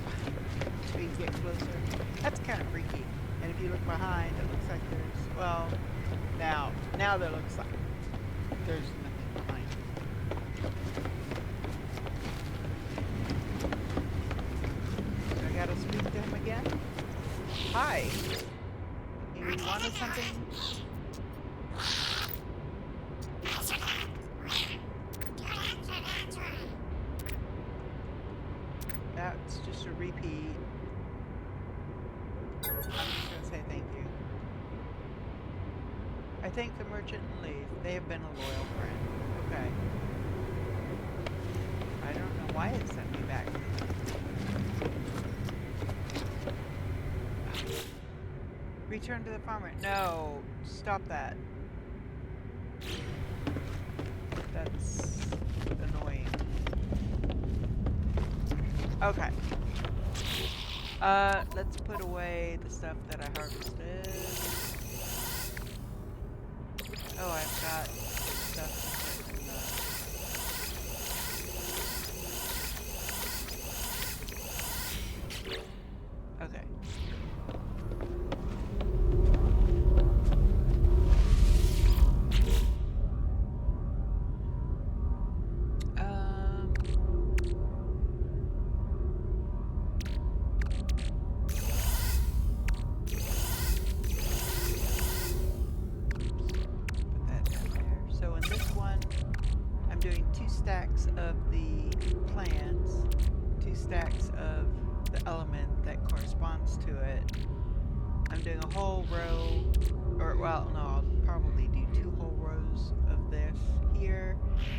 A: until you get closer? That's kind of freaky. And if you look behind, it looks like there's, well, now there looks like there's nothing behind. So I gotta speak to him again. Hi. You wanted something? That's just a repeat. I'm just gonna say thank you. I thank the merchant and leave. They have been a loyal friend. Okay. I don't know why it sent me back. Return to the farmer. No, stop that. That's annoying. Okay. Let's put away the stuff that I harvested. Oh, I've got stuff in the... Okay. Stacks of the plants, 2 stacks of the element that corresponds to it. I'm doing a whole row, or well, no, I'll probably do 2 whole rows of this here,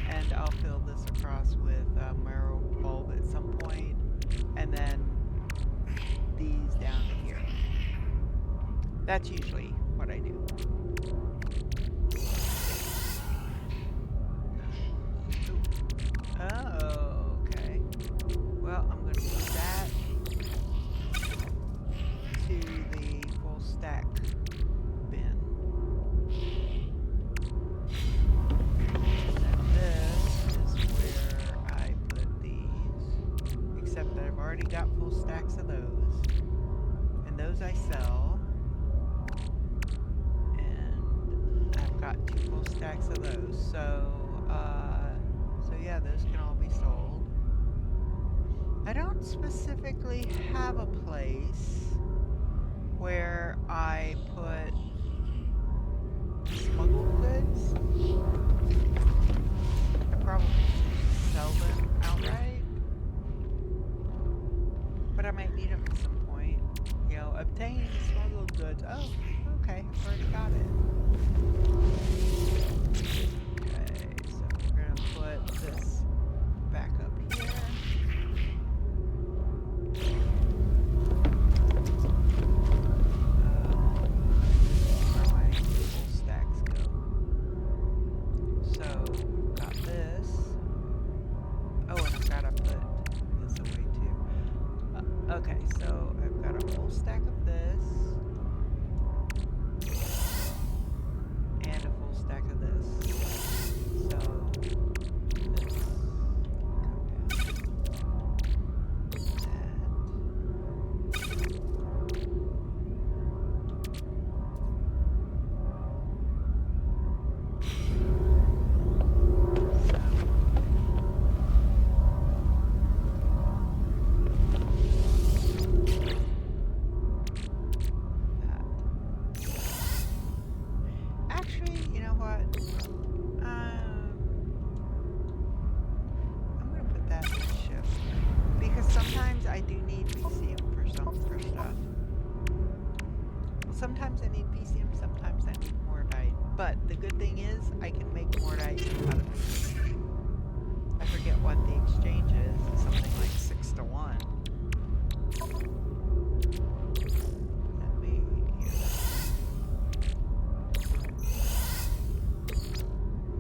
A: and I'll fill this across with marrow bulb at some point, and then these down to here. That's usually what I do. Oh, okay. Well, I'm going to move that to the full stack bin. And this is where I put these. Except that I've already got full stacks of those. And those I sell. And I've got 2 full stacks of those. So yeah, those can all be sold. I don't specifically have a place where I put smuggled goods. I probably should sell them outright. But I might need them at some point. You know, obtain smuggled goods. Oh, okay, I've already got it. Put this back up here. Where my full stacks go. So, got this. Oh, and I've got to put this away too. Okay, so I've got a whole stack of this. And a full stack of this. So... Sometimes I need PCM, sometimes I need Mordite. But the good thing is, I can make Mordite out of PCM. I forget what the exchange is. It's something like 6 to 1. Let me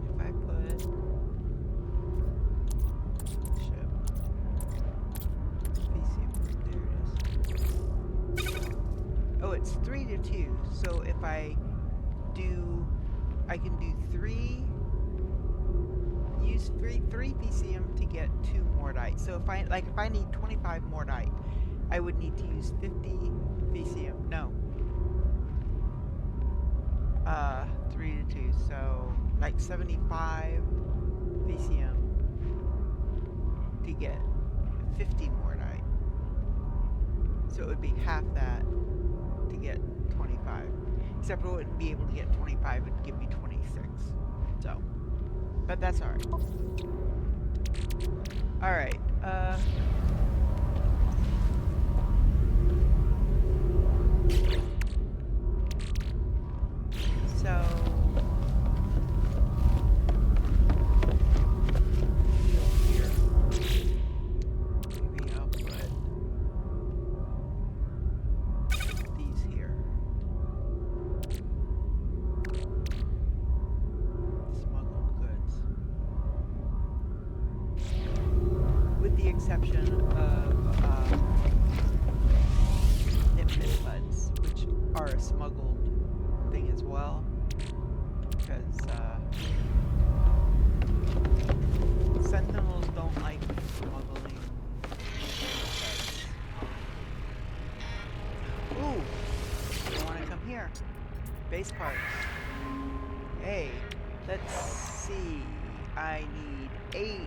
A: if I put ship PCM, there it is. Oh, it's 3 to 2. So if I can do 3 use three PCM to get 2 mordite. So if I need 25 mordite, I would need to use 50 PCM. No. 3 to 2. So like 75 PCM to get 50 mordite. So it would be half that to get 25. Except I wouldn't be able to get 25, it would give me 26. So, but that's alright. Alright, so here, maybe I'll put these here. Smuggled goods. With the exception of nip buds, which are a smuggled thing as well, because Sentinels don't like smuggling buds. Ooh, you want to come here? Base parts. Hey, let's see. I need 8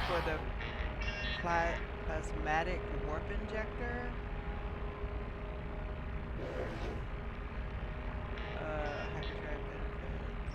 A: for the plasmatic warp injector. Hyperdrive benefits.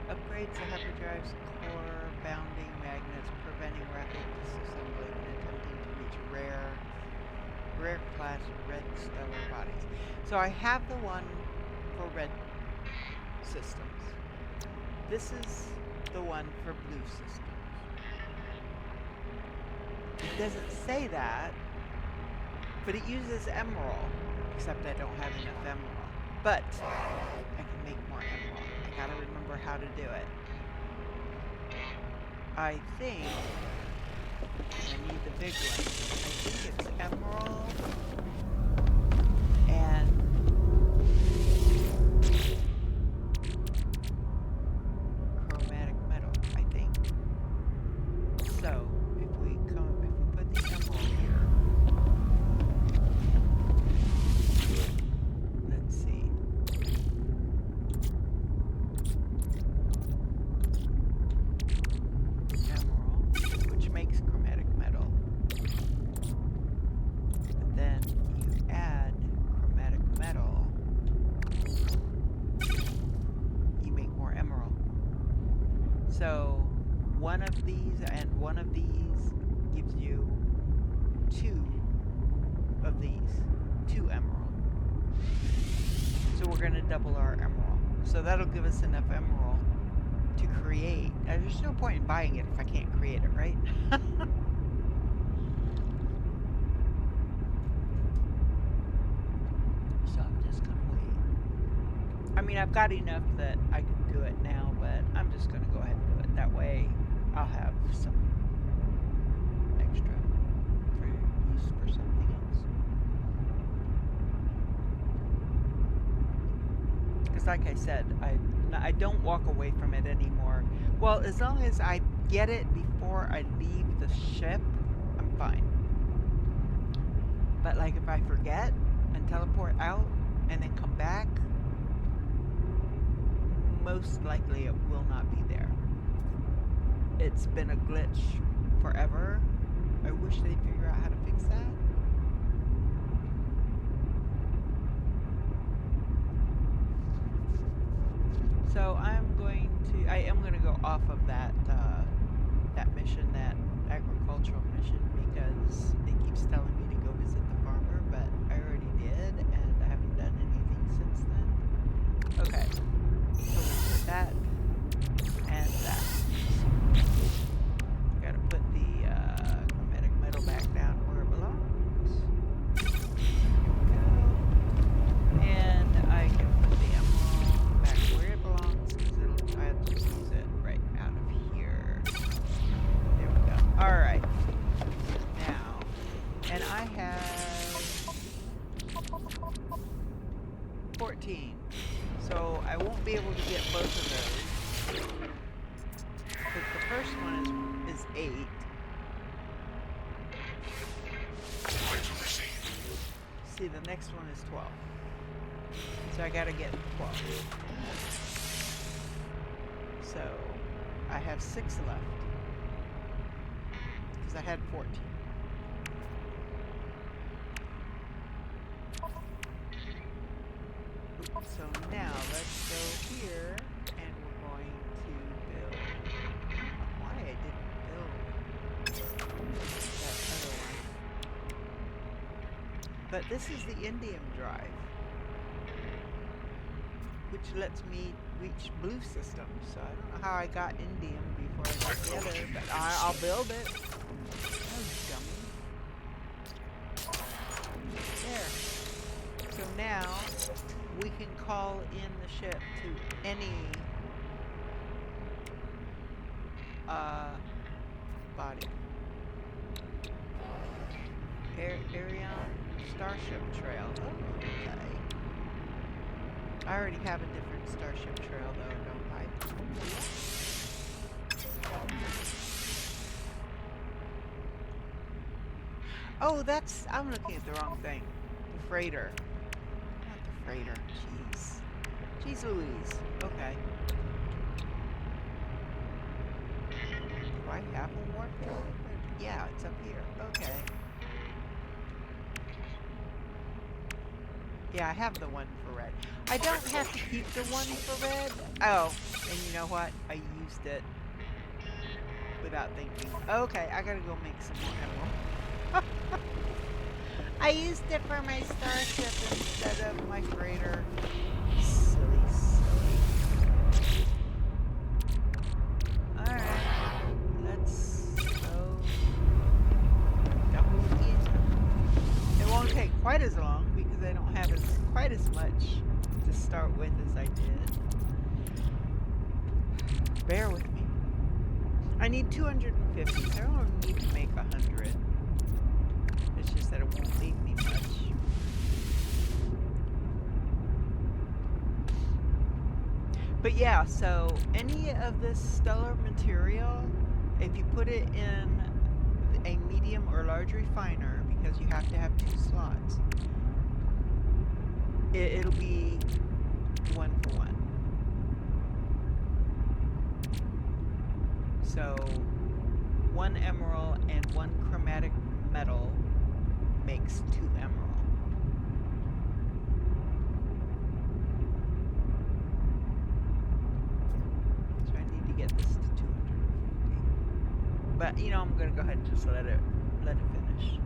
A: Upgrades the hyperdrive's core bounding magnets, preventing rapid disassembly when attempting to reach rare class red stellar bodies. So I have the one for red systems. This is the one for blue systems. It doesn't say that, but it uses emerald, except I don't have enough emerald. But I can make more emerald. I gotta remember how to do it. I think I need the big one. I think it's emerald and chromatic metal, I think. So if we put the emerald here, let's see. Emerald, which makes chromatic metal. But then you add chromatic metal, you make more emerald. So one of these and one of these gives you 2 of these, 2 emerald. So we're gonna double our emerald. So that'll give us enough emerald to create. There's no point in buying it if I can't create it, right? So I'm just gonna wait. I mean, I've got enough that I can do it now, but I'm just gonna go ahead and do it. That way I'll have some extra for use for something else. Because like I said, I don't walk away from it anymore. Well, as long as I get it before I leave the ship, I'm fine. But like if I forget and teleport out and then come back, most likely it will not be there. It's been a glitch forever. I wish they'd figure out how to fix that. So I am going to go off of that that mission, that agricultural mission, because it keeps telling me to go visit the farmer, but I already did, and I haven't done anything since then. Okay, so we'll put that and that. Gotta put the chromatic metal back down where it belongs. There we go. be able to get both of those. But the first one is 8.
B: Item received.
A: See, the next one is 12. So I gotta get 12. So I have 6 left. Because I had 14. So now let's go here and we're going to build. I don't know why I didn't build that other one. But this is the indium drive, which lets me reach blue systems. So I don't know how I got indium before I got the other, but I'll build it. Oh, dummy. There. So now we can call in the ship to any body. Arion Starship Trail. Oh, okay. I already have a different Starship Trail though, don't I? Oh, I'm looking at the wrong thing. The freighter. Not the freighter. Jeez. Jeez Louise. Okay. Do I have a warp drive? Yeah, it's up here. Okay. Yeah, I have the one for red. I don't have to keep the one for red. Oh, and you know what? I used it without thinking. Okay, I gotta go make some more emerald. I used it for my starship instead of my freighter. Silly, silly. Alright, let's go. Double easy. It won't take quite as long because I don't have quite as much to start with as I did. Bear with me. I need 250, so I don't need to make 100. It's just that it won't leave me much. But yeah, so any of this stellar material, if you put it in a medium or large refiner, because you have to have 2 slots, it'll be 1 for 1. So 1 emerald and 1 chromatic metal makes 2 emerald. So I need to get this to 250. But you know, I'm gonna go ahead and just let it finish.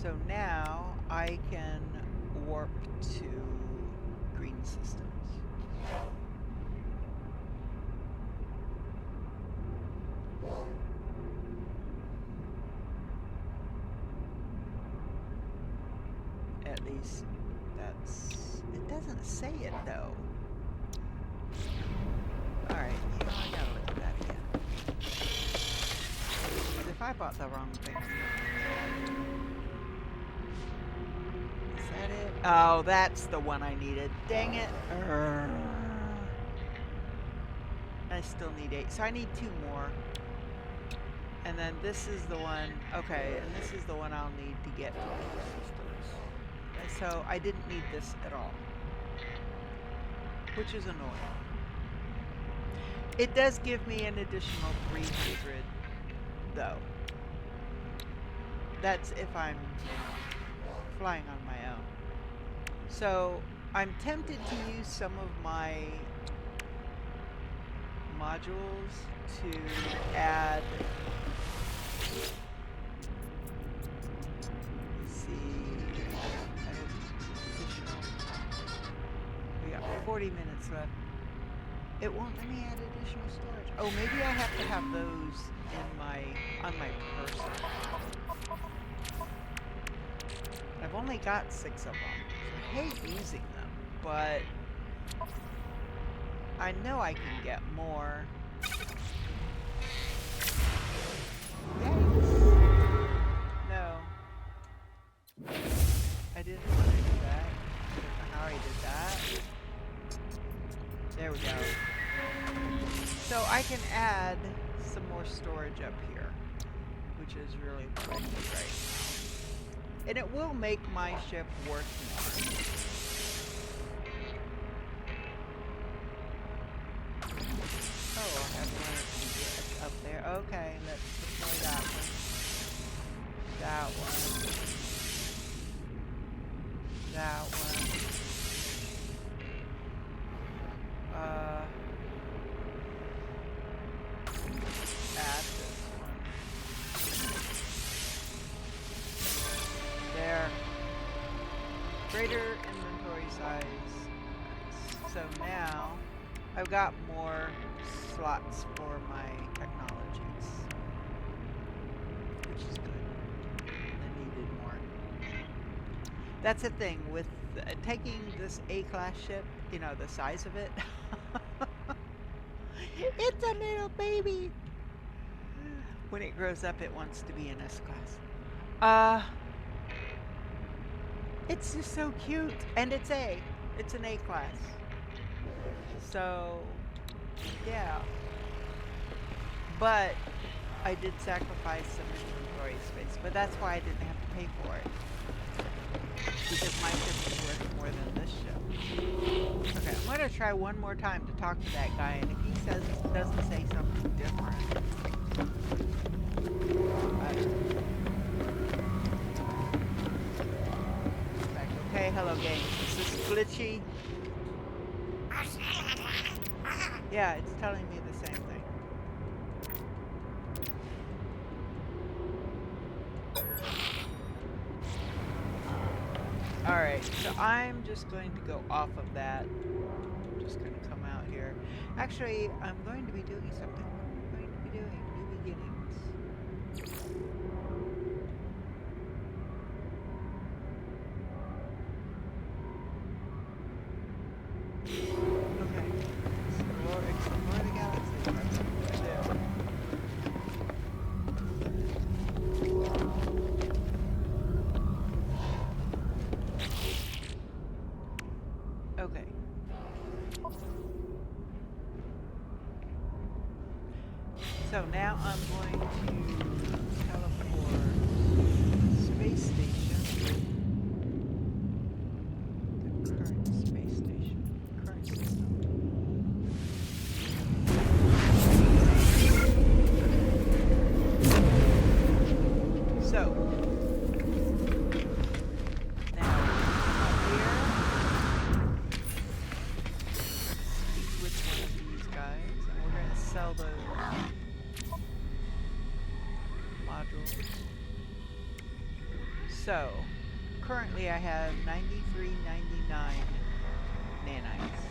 A: So now I can warp to green systems. At least it doesn't say it though. Alright, you know, I gotta look at that again. 'Cause if I bought the wrong thing. Is that it? Oh, that's the one I needed. Dang it. I still need 8. So I need 2 more. And then this is the one. Okay, and this is the one I'll need to get to blue systems. And so I didn't need this at all. Which is annoying. It does give me an additional 300 though. That's if I'm flying on my own. So I'm tempted to use some of my modules to add. Let's see. Additional. We got 40 minutes left. It won't let me add additional storage. Oh, maybe I have to have those in on my person. I've only got 6 of them. So I hate using them, but I know I can get more. Yikes. No. I didn't want to do that. I don't know how I did that. There we go. So I can add some more storage up here, which is really pretty great. And it will make my ship worth more. Oh, I have one up there. Okay, let's deploy that one. That one. That one. Add this one. There. Greater inventory size. Nice. So now I've got more slots for my technologies, which is good. I needed more. That's the thing with taking this A-class ship, you know, the size of it. It's a little baby. When it grows up, it wants to be an S-class. It's just so cute. And it's an A-class. So, yeah. But I did sacrifice some inventory space, but that's why I didn't have to pay for it. Because my ship is worth more than this ship. Okay, I'm gonna try one more time to talk to that guy, and if he doesn't say something different. Okay, hello gang. Is this glitchy? Yeah, it's telling me the same thing. Alright, so I'm just going to go off of that. I'm just going to come out here. Actually, I'm going to be doing something. What am I going to be doing? New beginnings. Okay. Explore the galaxy. That's what we're gonna do. Okay. So now I'm going to teleport space station. The current space station. Current system. So now up here. Which one of these guys? And we're going to sell those modules. So currently I have 93.99 nanites.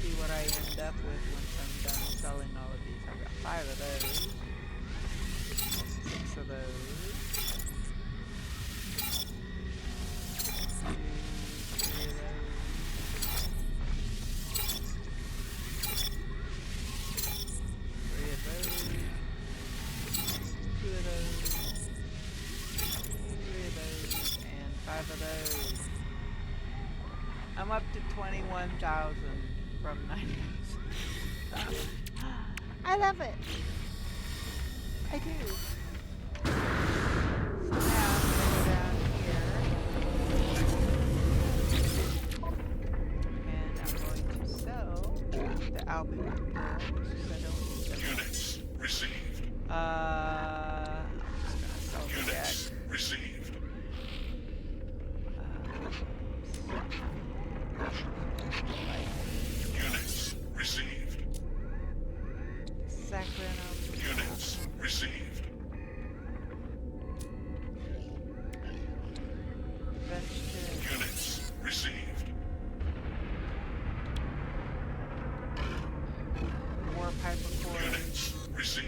A: See what I end up with once I'm done selling all of these. I've got 5 of those. 6 of those. 2, 3 of those. 3 of those. 2 of those. 3 of those. And 5 of those. I'm up to 21,000 from 90,000. I love it. I do. So now I'm going to go down here. And I'm going to sell the Albion because I don't need them.
B: Units received.
A: I'm just gonna sell the deck.
B: Units received. Units received.
A: Saccharinum.
B: Units received.
A: Vegetative.
B: Units received.
A: Warp hypercore.
B: Units received.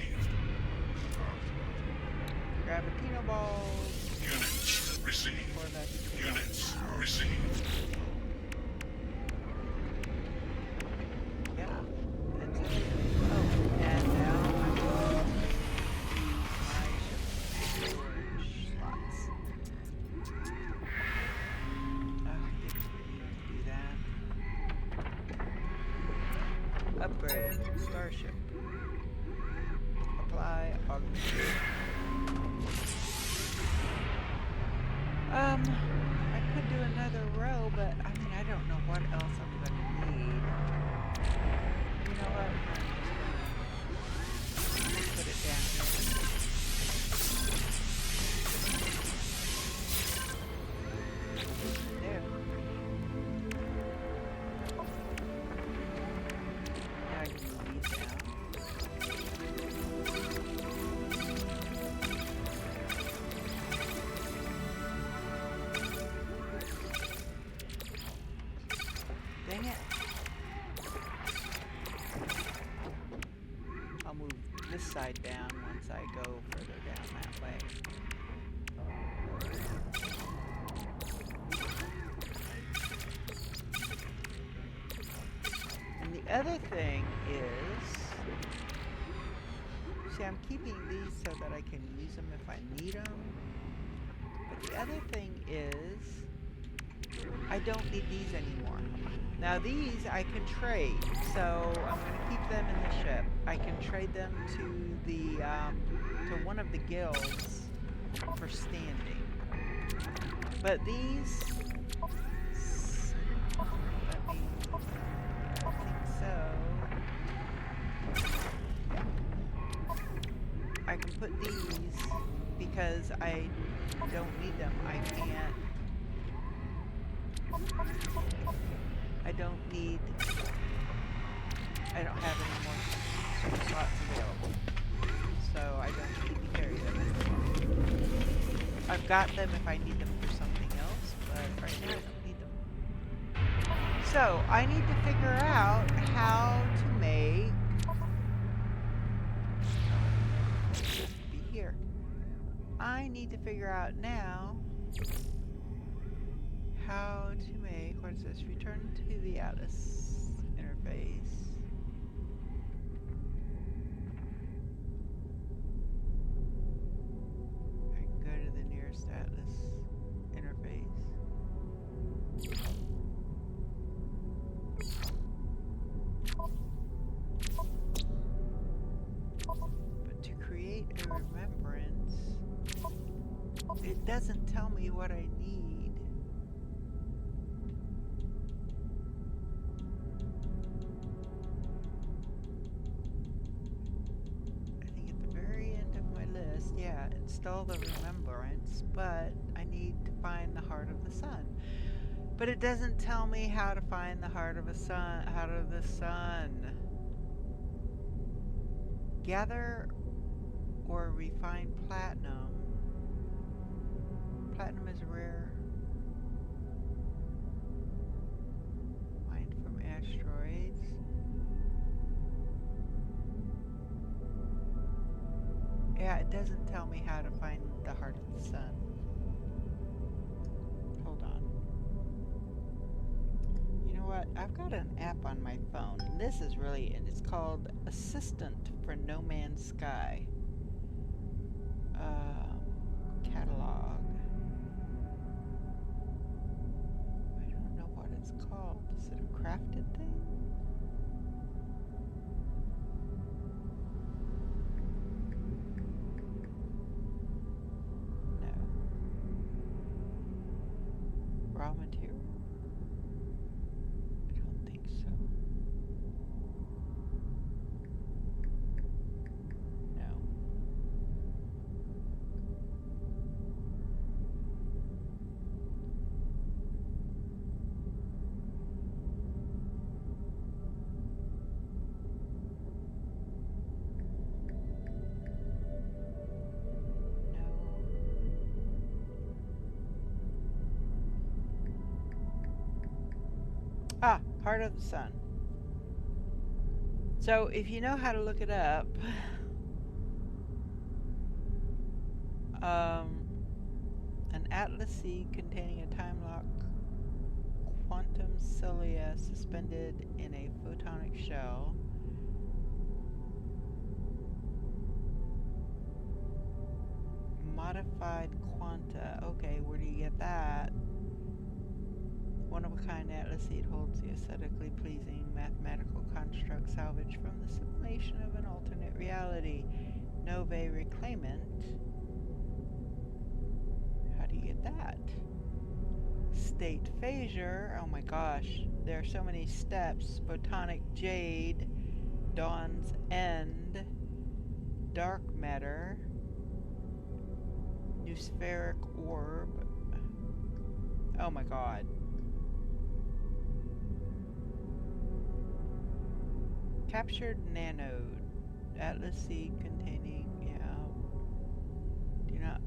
A: Gravitino balls.
B: Units received.
A: For that.
B: Units received.
A: Yep. That's it. Oh, and now I'm going to use my ship storage slots. Oh, I didn't need to do that. Upgrade. Starship. Apply. Augment. I could do another row, but I mean, I don't know what else I'm gonna need. You know what? I'm just gonna put it down here. There. Now I can move these down. Dang it. I'll move this side down once I go further down that way. And the other thing is, see, I'm keeping these so that I can use them if I need them. But the other thing is, I don't need these anymore. Now these I can trade, so I'm going to keep them in the ship. I can trade them to the to one of the guilds for standing. But these, let me think so. I can put these because I don't need them. I don't have any more slots available. So I don't need to carry them anymore. I've got them if I need them for something else, but right now I don't need them. So I need to figure out how to make be here. I need to figure out now how to make, what is this? Return to the Atlas interface. I can go to the nearest Atlas interface. But to create a remembrance, it doesn't tell me what I need. I think at the very end of my list, yeah, install the remembrance, but I need to find the heart of the sun. But it doesn't tell me how to find the heart of the sun. Gather or refine platinum. Platinum is rare. Mined from asteroids. Yeah, it doesn't tell me how to find the heart of the sun. Hold on. You know what? I've got an app on my phone, and this is really, and it's called Assistant for No Man's Sky. Catalog. I don't know what it's called. Is it a crafted thing? No. Raw material? I don't think so. No. Ah, heart of the sun. So if you know how to look it up, um, an atlas seed containing a time-lock quantum cilia suspended in a photonic shell. Modified quanta. Okay, where do you get that? One of a kind atlas seed holds the aesthetically pleasing mathematical construct salvaged from the simulation of an alternate reality. Novae reclaimant. How do you get that? State phasure. Oh my gosh, there are so many steps. Photonic jade, dawn's end, dark matter, spheric orb. Oh my god. Captured nanode. Atlas seed containing, do not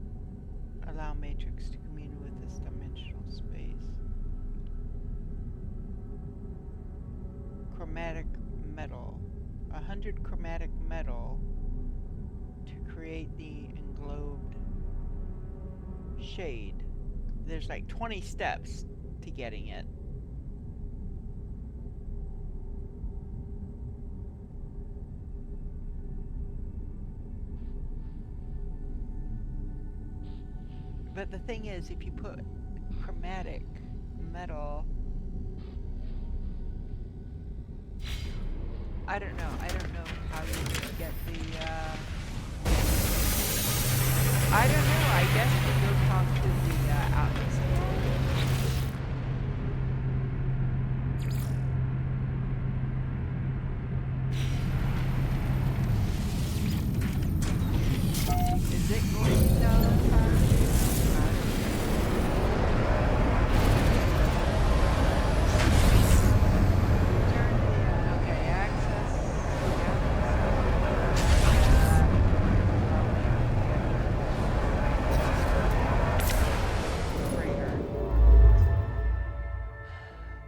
A: allow matrix to commune with this dimensional space. Chromatic metal. 100 chromatic metal to create the englobed shade. There's like 20 steps to getting it. But the thing is, if you put chromatic metal, I don't know how you get the, I don't know, I guess we go talk to the, outlets. Is it going to tell us how to do okay, access.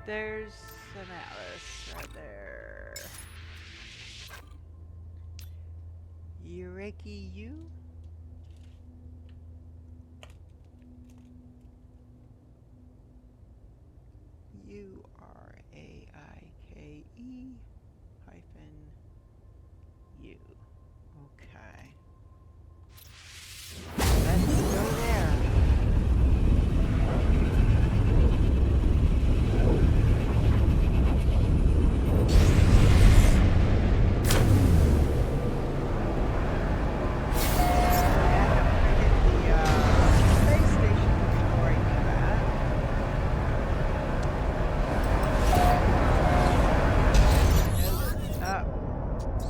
A: There's an atlas right there. Ureki U? U-R-A-I-K-E hyphen U. Okay. Let's go there.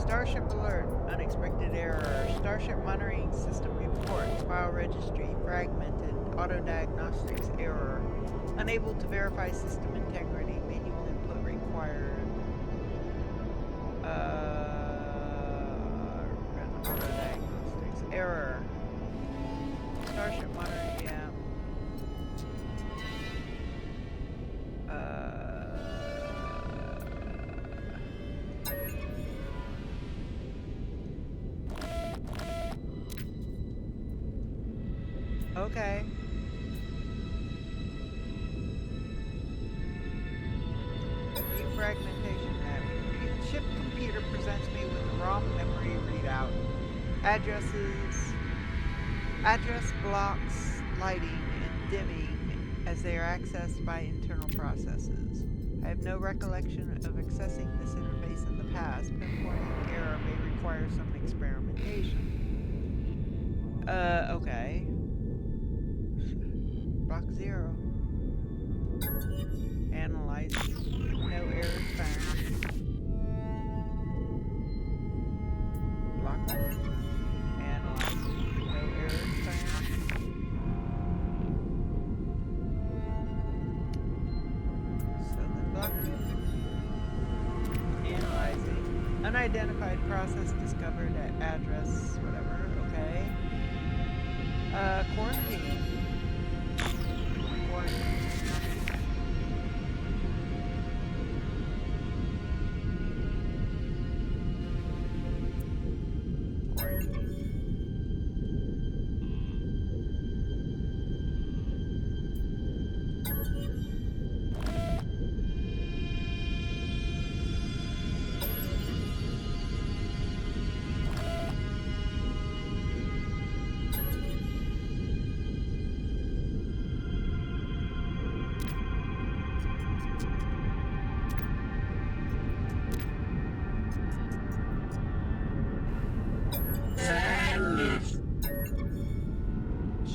A: Starship alert. Unexpected error. Starship monitoring system reports. File registry fragmented. Auto diagnostics error. Unable to verify system integrity. Manual input required. Auto diagnostics error. Starship monitoring. Yeah. Okay. Defragmentation map. Ship computer presents me with ROM memory readout. Address blocks lighting and dimming as they are accessed by internal processes. I have no recollection of accessing this interface in the past. Pinpointing error may require some experimentation. Okay. Block 0. Analyze. No errors found. Block 1. Analyze. No errors found. So then block 2. Analyzing. Unidentified process discovered at address, whatever, okay. Quarantine.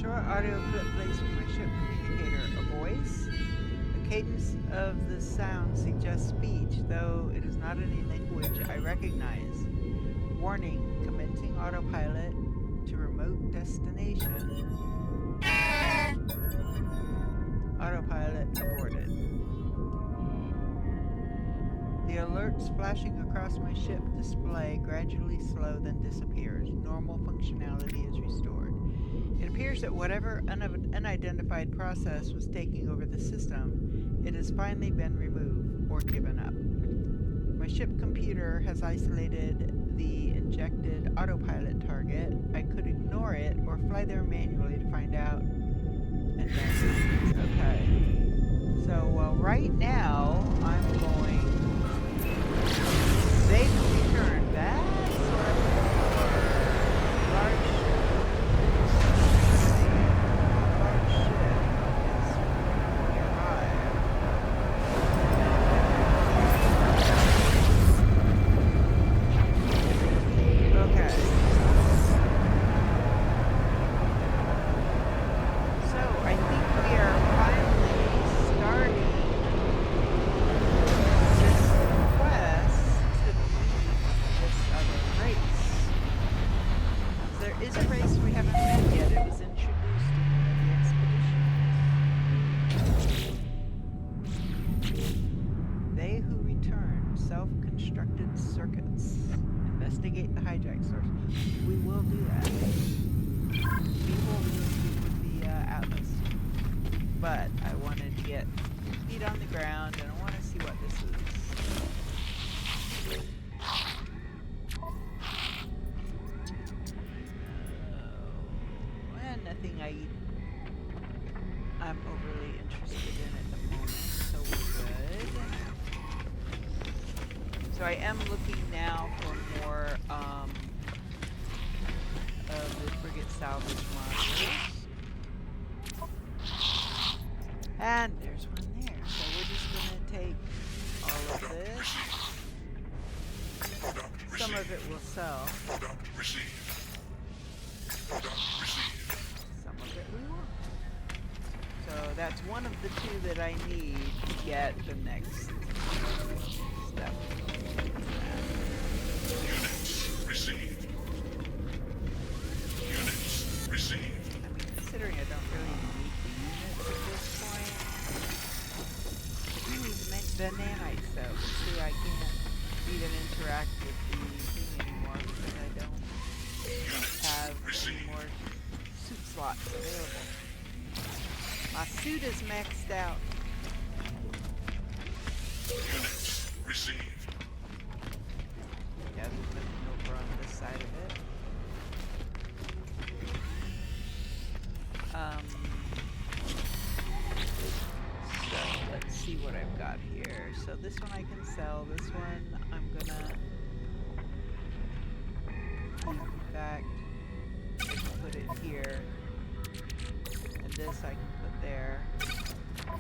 A: short audio clip plays from my ship communicator. A voice? The cadence of the sound suggests speech, though it is not any language I recognize. Warning, commencing autopilot to remote destination. Autopilot aborted. The alerts flashing across my ship display gradually slow, then disappears. Normal functionality is restored. It appears that whatever unidentified process was taking over the system, it has finally been removed or given up. My ship computer has isolated the injected autopilot target. I could ignore it or fly there manually to find out. And then, okay. So, right now, I'm going safe return. That's what I'm looking for. Large ship is nearby. Okay. So I think we are finally starting this quest to meet this other race. There is a race we haven't met yet. It was introduced in one of the expeditions. They who return, self-constructed circuits. Investigate the hijack source. We will do that. People will speak with the Atlas. But I wanted to get feet on the ground and I want to see what this is. And nothing I'm overly interested in at the moment, so we're good. So I am looking now for more of the frigate salvage modules. And there's one there. So we're just going to take all of this. Some of it will sell. Some of it we won't. So that's one of the two that I need to get the next step.
B: Units received. Units received.
A: I mean, considering I don't really need the units at this point. I do need the nanites though. See, I can't even interact with the thing anymore because I don't have any more suit slots available. My suit is maxed out.
B: Units received.
A: Yeah, there's nothing over on this side of it. So let's see what I've got here. So this one I can sell. This one I'm gonna keep back. I can put it here. And this I can put there. I'm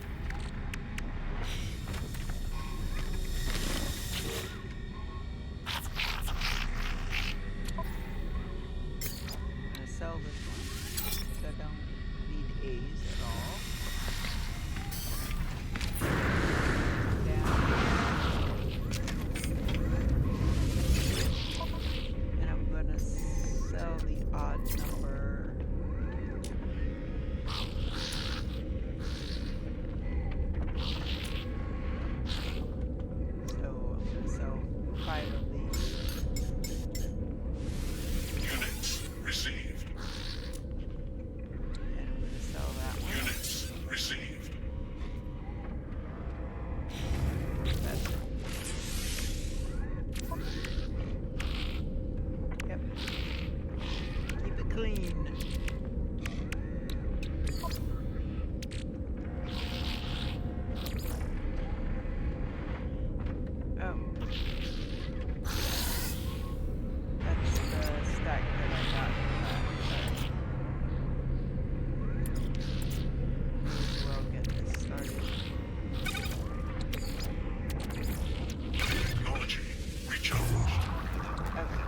A: gonna sell this one because I don't need A's at all. Down. And I'm gonna sell the odd number. So I'm gonna sell 5 of these.
B: Units received.
A: And I'm gonna sell that one.
B: Units received.
A: That's it. Yep. Keep it clean. Oh. That's the stack that I got from that. May as well get this started.
B: Technology recharged.
A: Okay.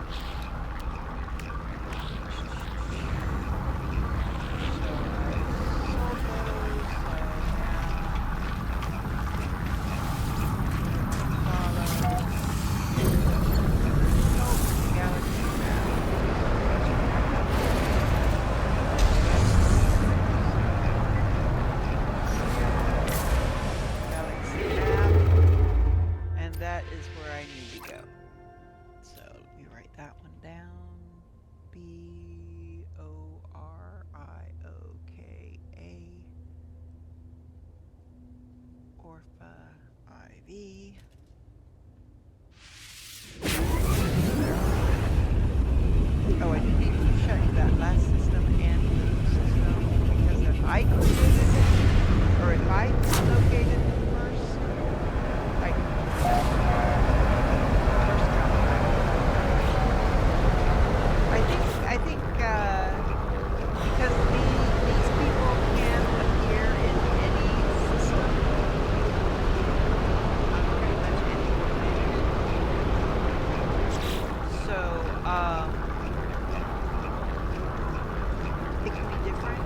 A: different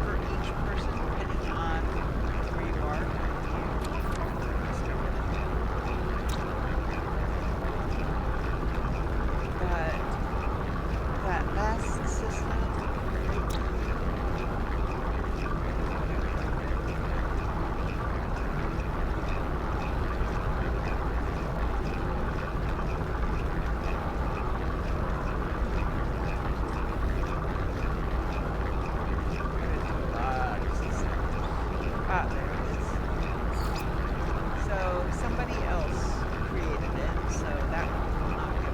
A: for each person depending on where you are when you discover them. But that last system, somebody else created it, so that one will not get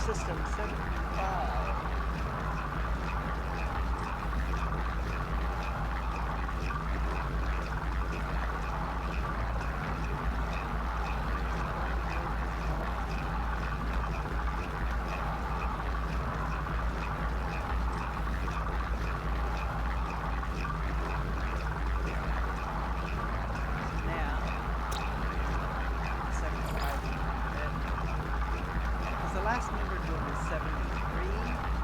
A: System 75. The last numbered one was 73,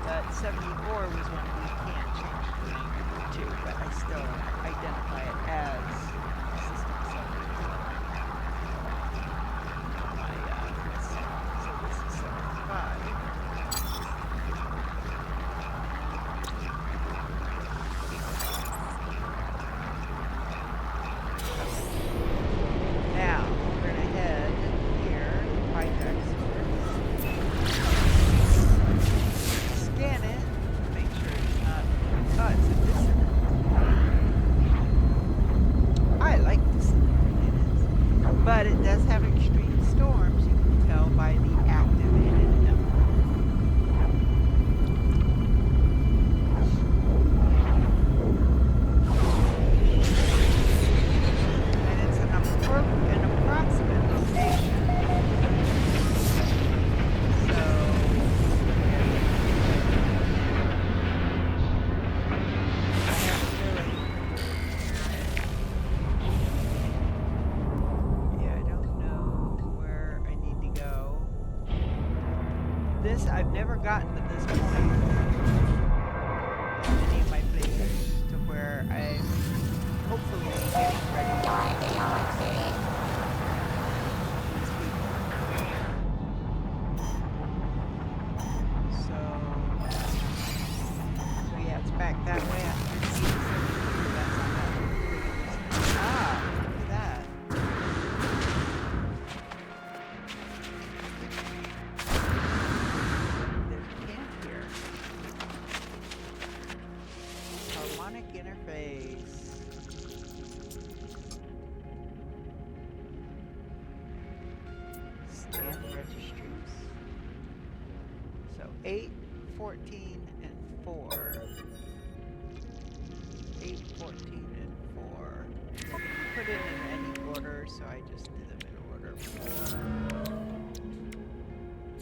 A: but 74 was one we can't change the name to, but I still identify it as System 74 on my list. So this is 75. Now, we're going to head here, Auto-Phage. Scan it, make sure it's not, oh, it's a dissonant. I like dissonant grenades, but it does have extreme storms, you can tell by the activated number. And it's an approximate location. I've never gotten to this point in any of my playthroughs to where I'm hopefully getting ready to these people. So yeah, it's back that way. Ah, look at that. Interface. Stand registries. So 8, 14, and 4. 8, 14, and 4. Put it in any order, so I just do them in order.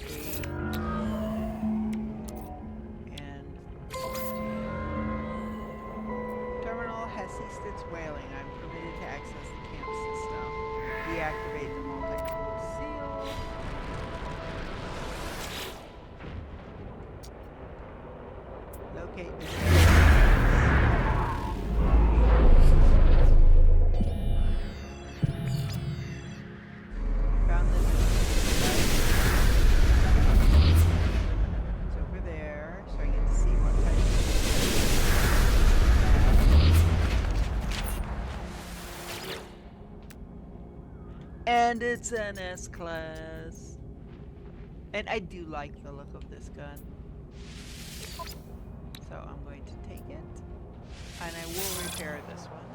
A: 8 and 14. Terminal has ceased its wailing. I'm permitted to access the camp system. Deactivate the multi-tool seal. Locate the found this. It's over there, so I get to see what type of. And it's an S-Class. And I do like the look of this gun. So I'm going to take it. And I will repair this one.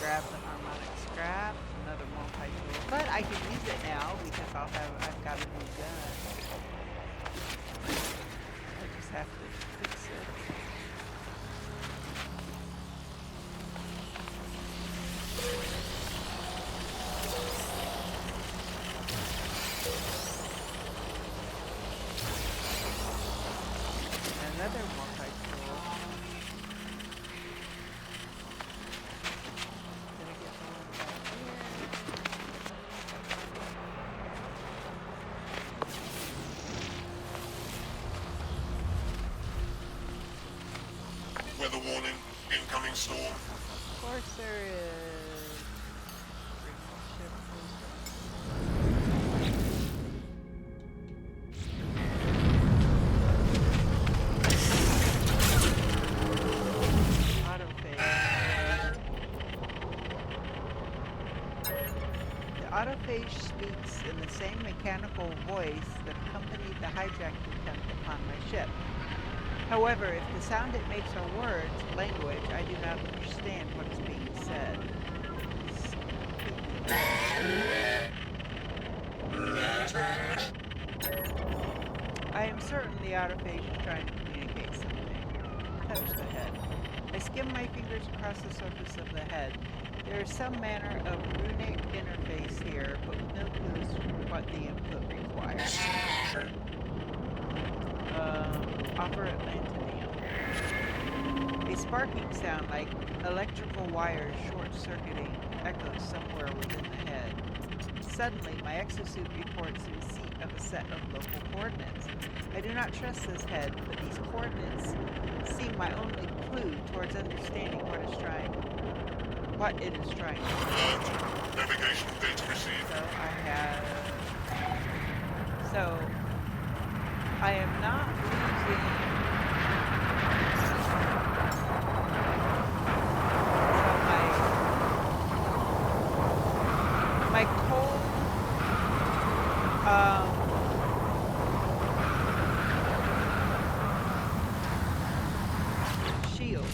A: grab the harmonic scrap, another multi-tool, but I can use it now because I've got a new gun. I just have to fix it. Another multi-tool. Gonna get the one back here.
B: Weather warning. Incoming storm.
A: Of course there is. Bring the ship Auto-Phage. The Auto-Phage speaks in the same mechanical voice that accompanied the hijack attempt upon my ship. However, if the sound it makes are words, language, I do not understand what is being said. I am certain the Auto-Phage is trying to communicate something. Touch the head. I skim my fingers across the surface of the head. There is some manner of runic interface here, but with no clues what the input requires. Offer Atlantium. A sparking sound like electrical wires short-circuiting echoes somewhere within the head. Suddenly, my exosuit reports the receipt of a set of local coordinates. I do not trust this head, but these coordinates seem my only clue towards understanding what it is trying to do.
B: Navigation data received.
A: So I am not losing. My cold shield.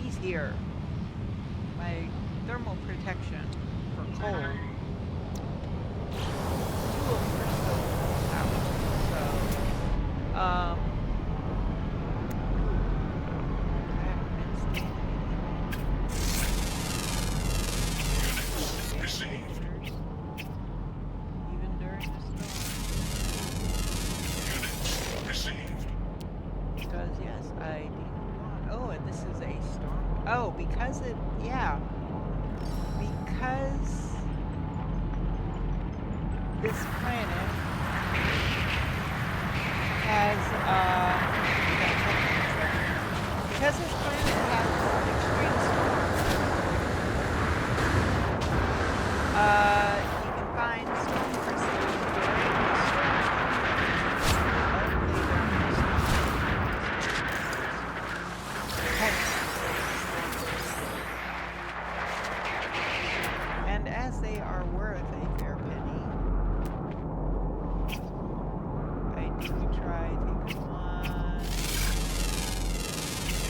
A: He's here. My thermal protection for cold. Two of them are still out. So, I haven't been standing
B: Units received.
A: even during the storm.
B: Units received.
A: Because yes, I do want. Oh, and this is a storm. Oh, because it. Yeah. Because this planet has because this planet has extreme storms, you can find storm crystals during the storm. Only during the storm. And as they are worth a fair penny, I do try to come on.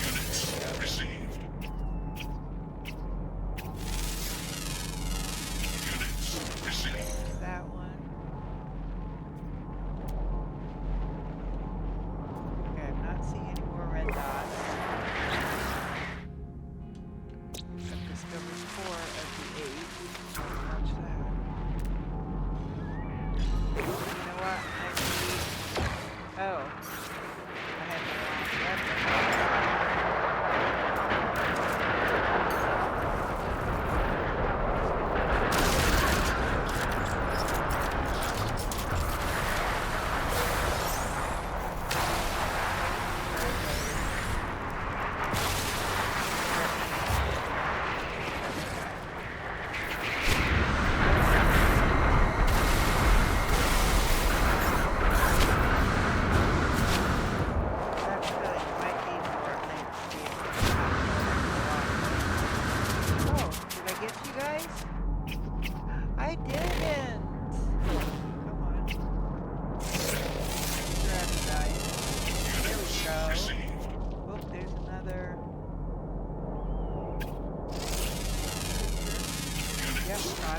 B: Units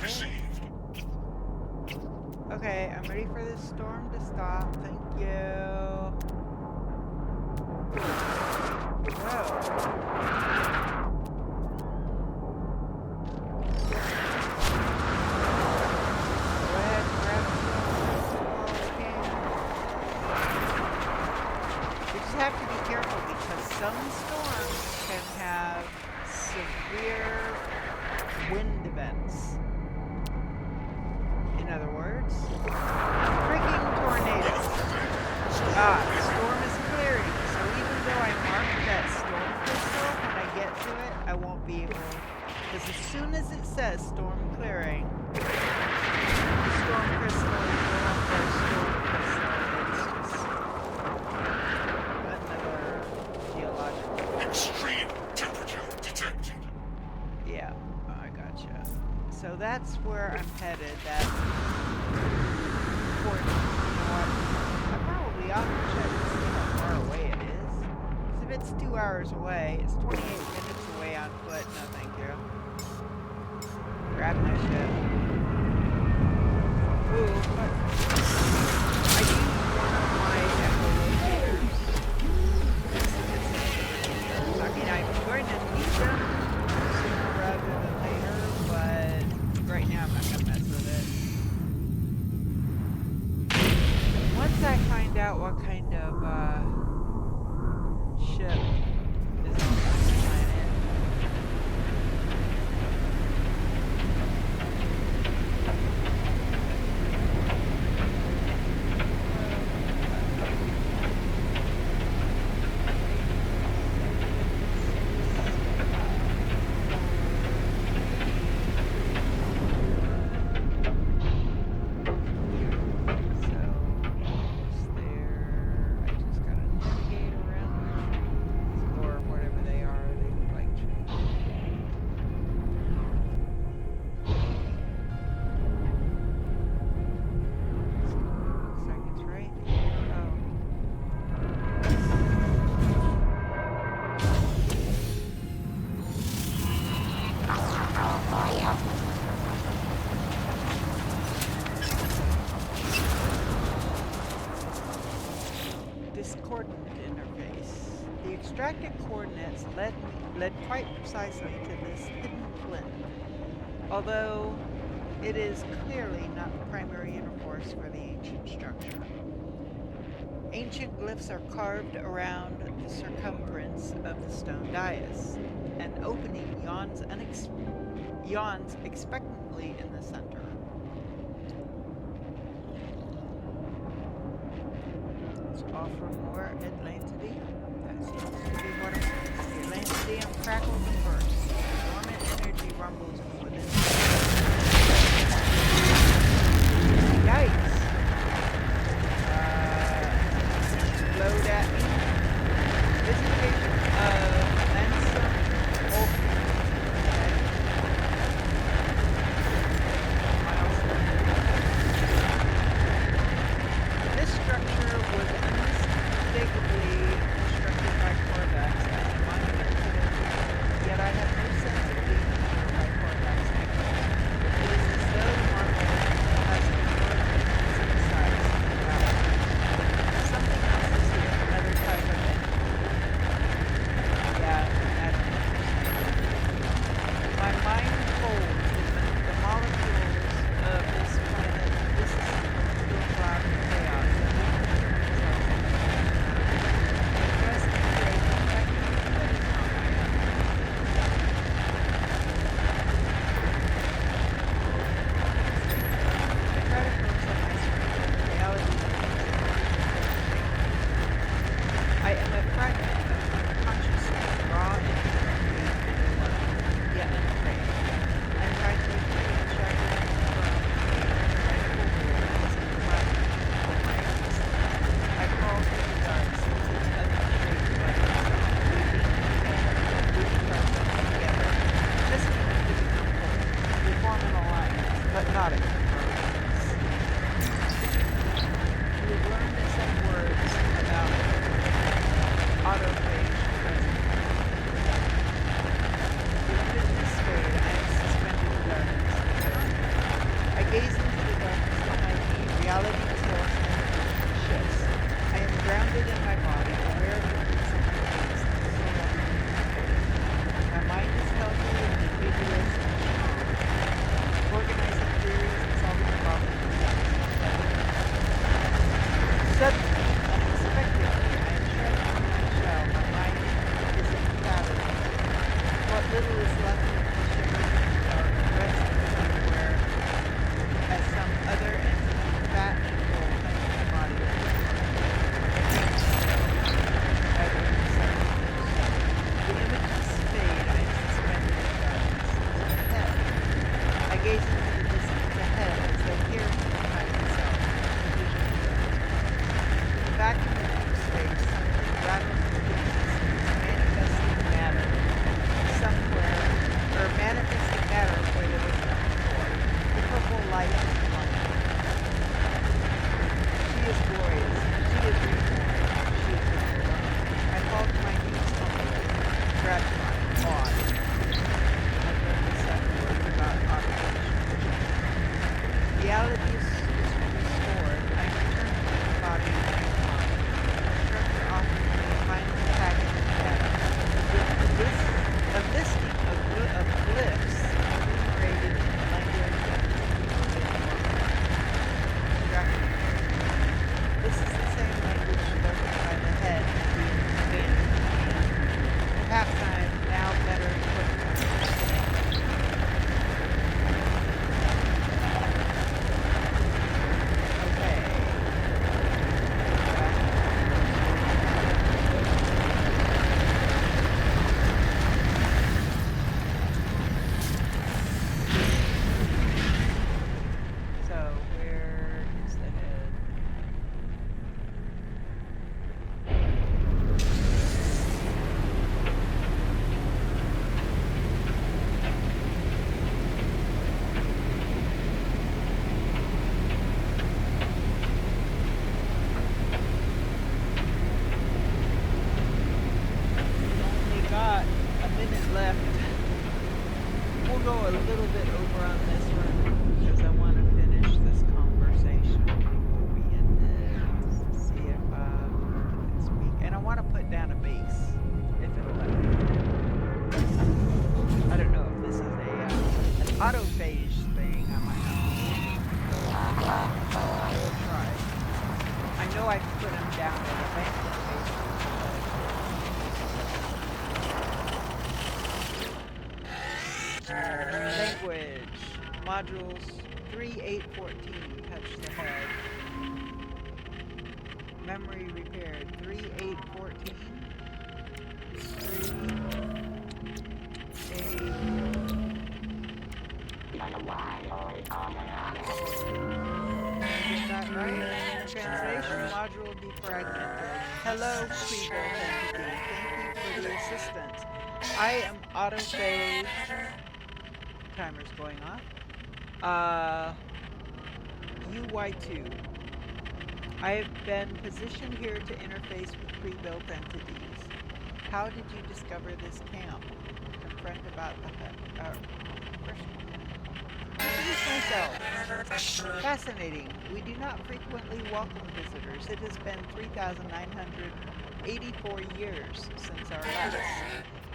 B: received.
A: Okay, I'm ready for this storm to stop. Thank you. Whoa. Go ahead and grab some while we can. You just have to be careful because some storms can have severe wind events. In other words, freaking tornadoes. Ah, the storm is clearing, so even though I marked that storm crystal, when I get to it, I won't be able, because as soon as it says storm clearing, the storm crystal is no longer a storm crystal, it's just another geological.
B: Extreme temperature detected.
A: Yeah, I gotcha. So that's where I'm headed, that port, you know what, I probably ought to check to see how far away it is. 'Cause if it's 2 hours away, it's 28 minutes away on foot, no thank you. Grab my ship. Ooh, but I used one of my echolocators. I mean, I'm going to need them sooner rather than later, but right now I'm not going to mess with it. Once I find out what kind of ship is on this planet. Extracted coordinates led quite precisely to this hidden flint, although it is clearly not the primary intercourse for the ancient structure. Ancient glyphs are carved around the circumference of the stone dais. An opening yawns expectantly in the center. Let's offer more Atlantidy. That seems to be what it is. The Atlantidium crackles and bursts. Dormant energy rumbles from within. Yikes! Load at me. Visitation of Lansum Open. This structure was unmistakably constructed by Korvax as a monument to their people, yet I have no sense of being moved by Korvax echoes. It is as though the marble has been broken and synthesized throughout. Something else is here, another type of energy. Yeah, that's interesting. My mind folds the molecules of this planet. This is into a cloud of chaos. I am a fragment of consciousness, raw and incomplete and alone, yet unafraid. I'm trying to be free and shattered from a tyrannical rule that is implied for my existence. I crawl through the dark since it's unshaped by myself, weaving ourselves together, just enough to become whole. We form an alliance, but not a convergence. We've learned some words about Auto-Phage. go a little bit over on this one because I want to finish this conversation before we end it. See if we can speak. And I want to put down a base, if it'll let me. I don't know if this is an autophage thing. I might not be able to try. I know I can put them down at abandoned bases. Language. Modules 3814. Touch the head. Memory repaired. 3814. 3, 8. Is that right? Translation module defragmented. Hello, pre-built entity. Thank you for the assistance. I am Auto-Phage. Timer's going off. UI2. I have been positioned here to interface with pre-built entities. How did you discover this camp? Confront about the introduce myself. Fascinating. We do not frequently welcome visitors. It has been 3,984 years since our last.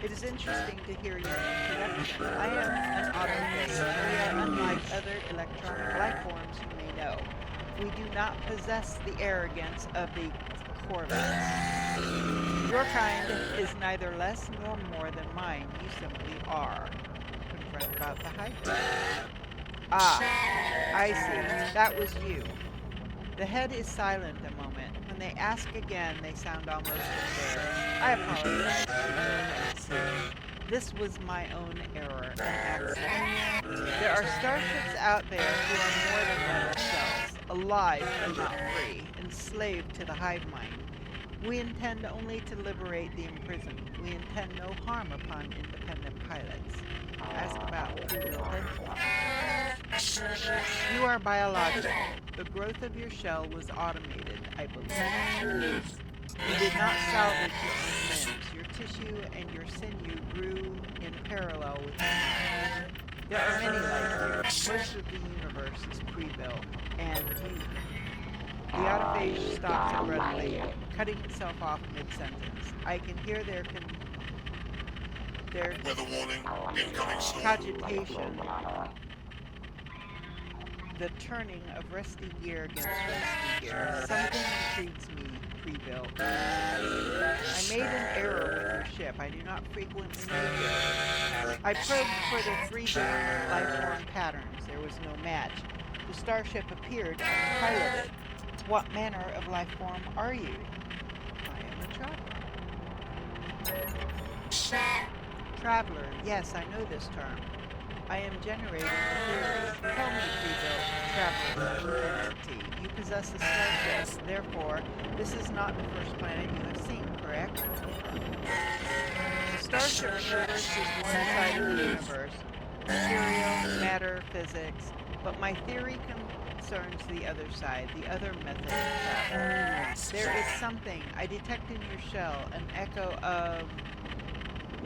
A: It is interesting to hear your introduction. I am an autophage. We are unlike other electronic life forms you may know. We do not possess the arrogance of the Corvettes. Your kind is neither less nor more than mine. You simply are. Confront about the Hydra. Ah, I see. That was you. The head is silent a moment. When they ask again, they sound almost embarrassed. I apologize for your offense. This was my own error, an accident. There are starships out there who are more than metal shells, alive but not free, enslaved to the hive mind. We intend only to liberate the imprisoned. We intend no harm upon independent pilots. Ask about pre-built entities. You are biological. The growth of your shell was automated, I believe. You did not salvage your own limbs. Your tissue and your sinew grew in parallel with yours. There are many like you. Most of the universe is pre-built, and you. The autophage stops abruptly, cutting itself off mid-sentence. I can hear their
B: Weather warning. Incoming storm.
A: cogitation. The turning of rusty gear against rusty gear. Something intrigues me, pre-built. I made an error with your ship. I do not frequently make errors. I probed for the 3 billion life-form patterns. There was no match. The starship appeared unpiloted. What manner of life form are you? I am a traveler. Traveler, yes, I know this term. I am generating a theory. Tell me, pre-built traveler entity. You possess a starship, therefore, this is not the first planet you have seen, correct? The starship traverses one side of the universe, material, matter, physics, but my theory concerns the other side, the other method of travel. There is something I detect in your shell, an echo of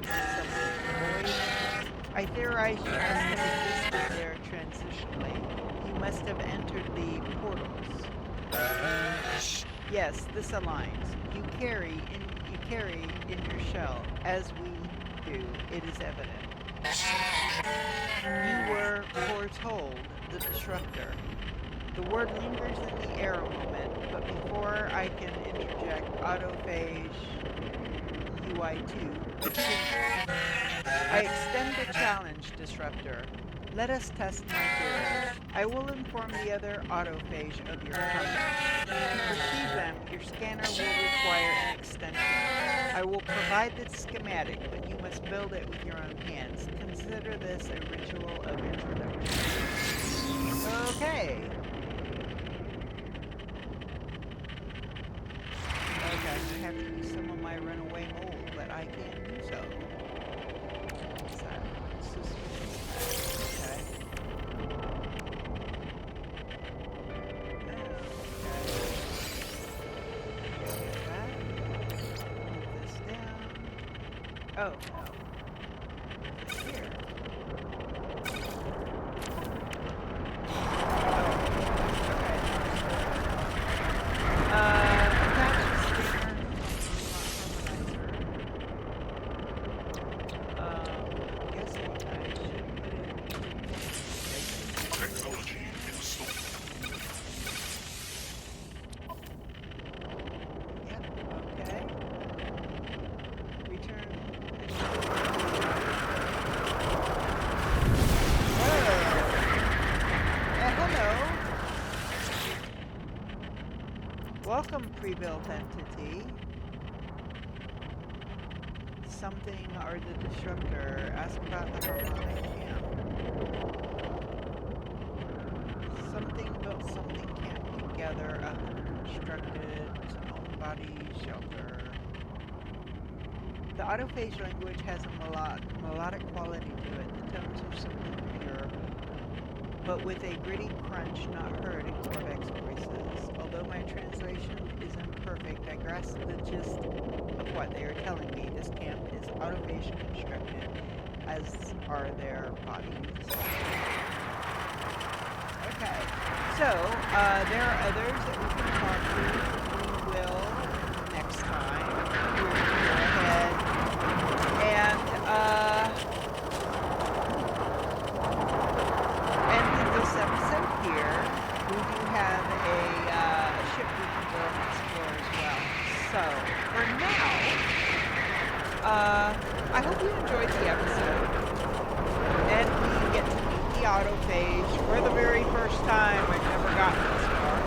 A: void. I theorize you must have existed there transitionally. You must have entered the portals. Yes, this aligns. You carry in your shell, as we do. It is evident. You were foretold, the disruptor. The word lingers in the air a moment, but before I can interject, Auto-Phage UI2. I extend the challenge, Disruptor. Let us test my theory. I will inform the other Auto-Phage of your coming. To perceive them, your scanner will require an extension. I will provide the schematic, but you must build it with your own hands. Consider this a ritual of introduction. Okay. Okay, I have to use some of my runaway mold, but I can't do so. Oh, no. Here. pre-built entity. Something or the disruptor. Ask about the harmonic camp. Something built something camped together. Unconstructed own body shelter. The Auto-Phage language has a melodic quality to it. The tones are simple and pure, but with a gritty crunch not heard in Corvex's voices. Although my translation is imperfect, I grasp the gist of what they are telling me. This camp is Auto-Phage constructed, as are their bodies. Okay, so there are others that we can talk to. We will next time. We're going to go ahead and end this episode here. We do have a ship we can go and explore as well. So, for now, I hope you enjoyed the episode. And we get to meet the Auto-Phage for the very first time. I've never gotten this far.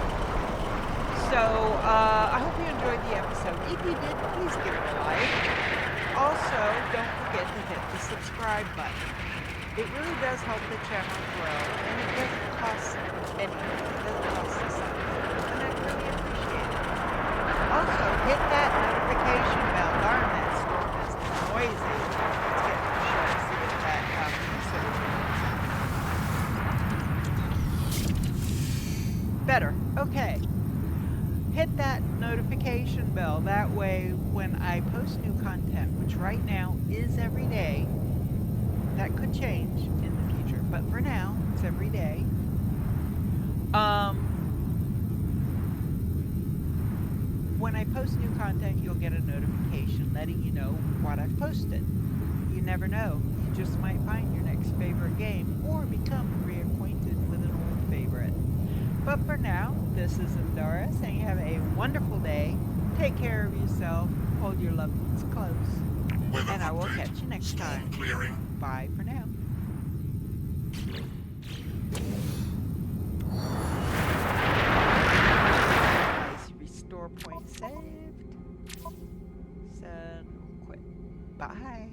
A: So, I hope you enjoyed the episode. If you did, please give it a like. Also, don't forget to hit the subscribe button. It really does help the channel grow, and it doesn't cost anything. It doesn't cost us anything, and I'd really appreciate it. Also, hit that notification bell. Darn, that storm is noisy. Let's get the show to see if that better. Okay. Hit that notification bell. That way, when I post new content, which right now is every day, that could change in the future, but for now, it's every day. When I post new content, you'll get a notification letting you know what I've posted. You never know. You just might find your next favorite game or become reacquainted with an old favorite. But for now, this is Indara saying have a wonderful day. Take care of yourself. Hold your loved ones close.
B: Weather
A: And I will
B: update.
A: catch you next
B: Storm
A: time.
B: clearing.
A: Bye for now. Nice. Restore point saved. Send quit. Bye.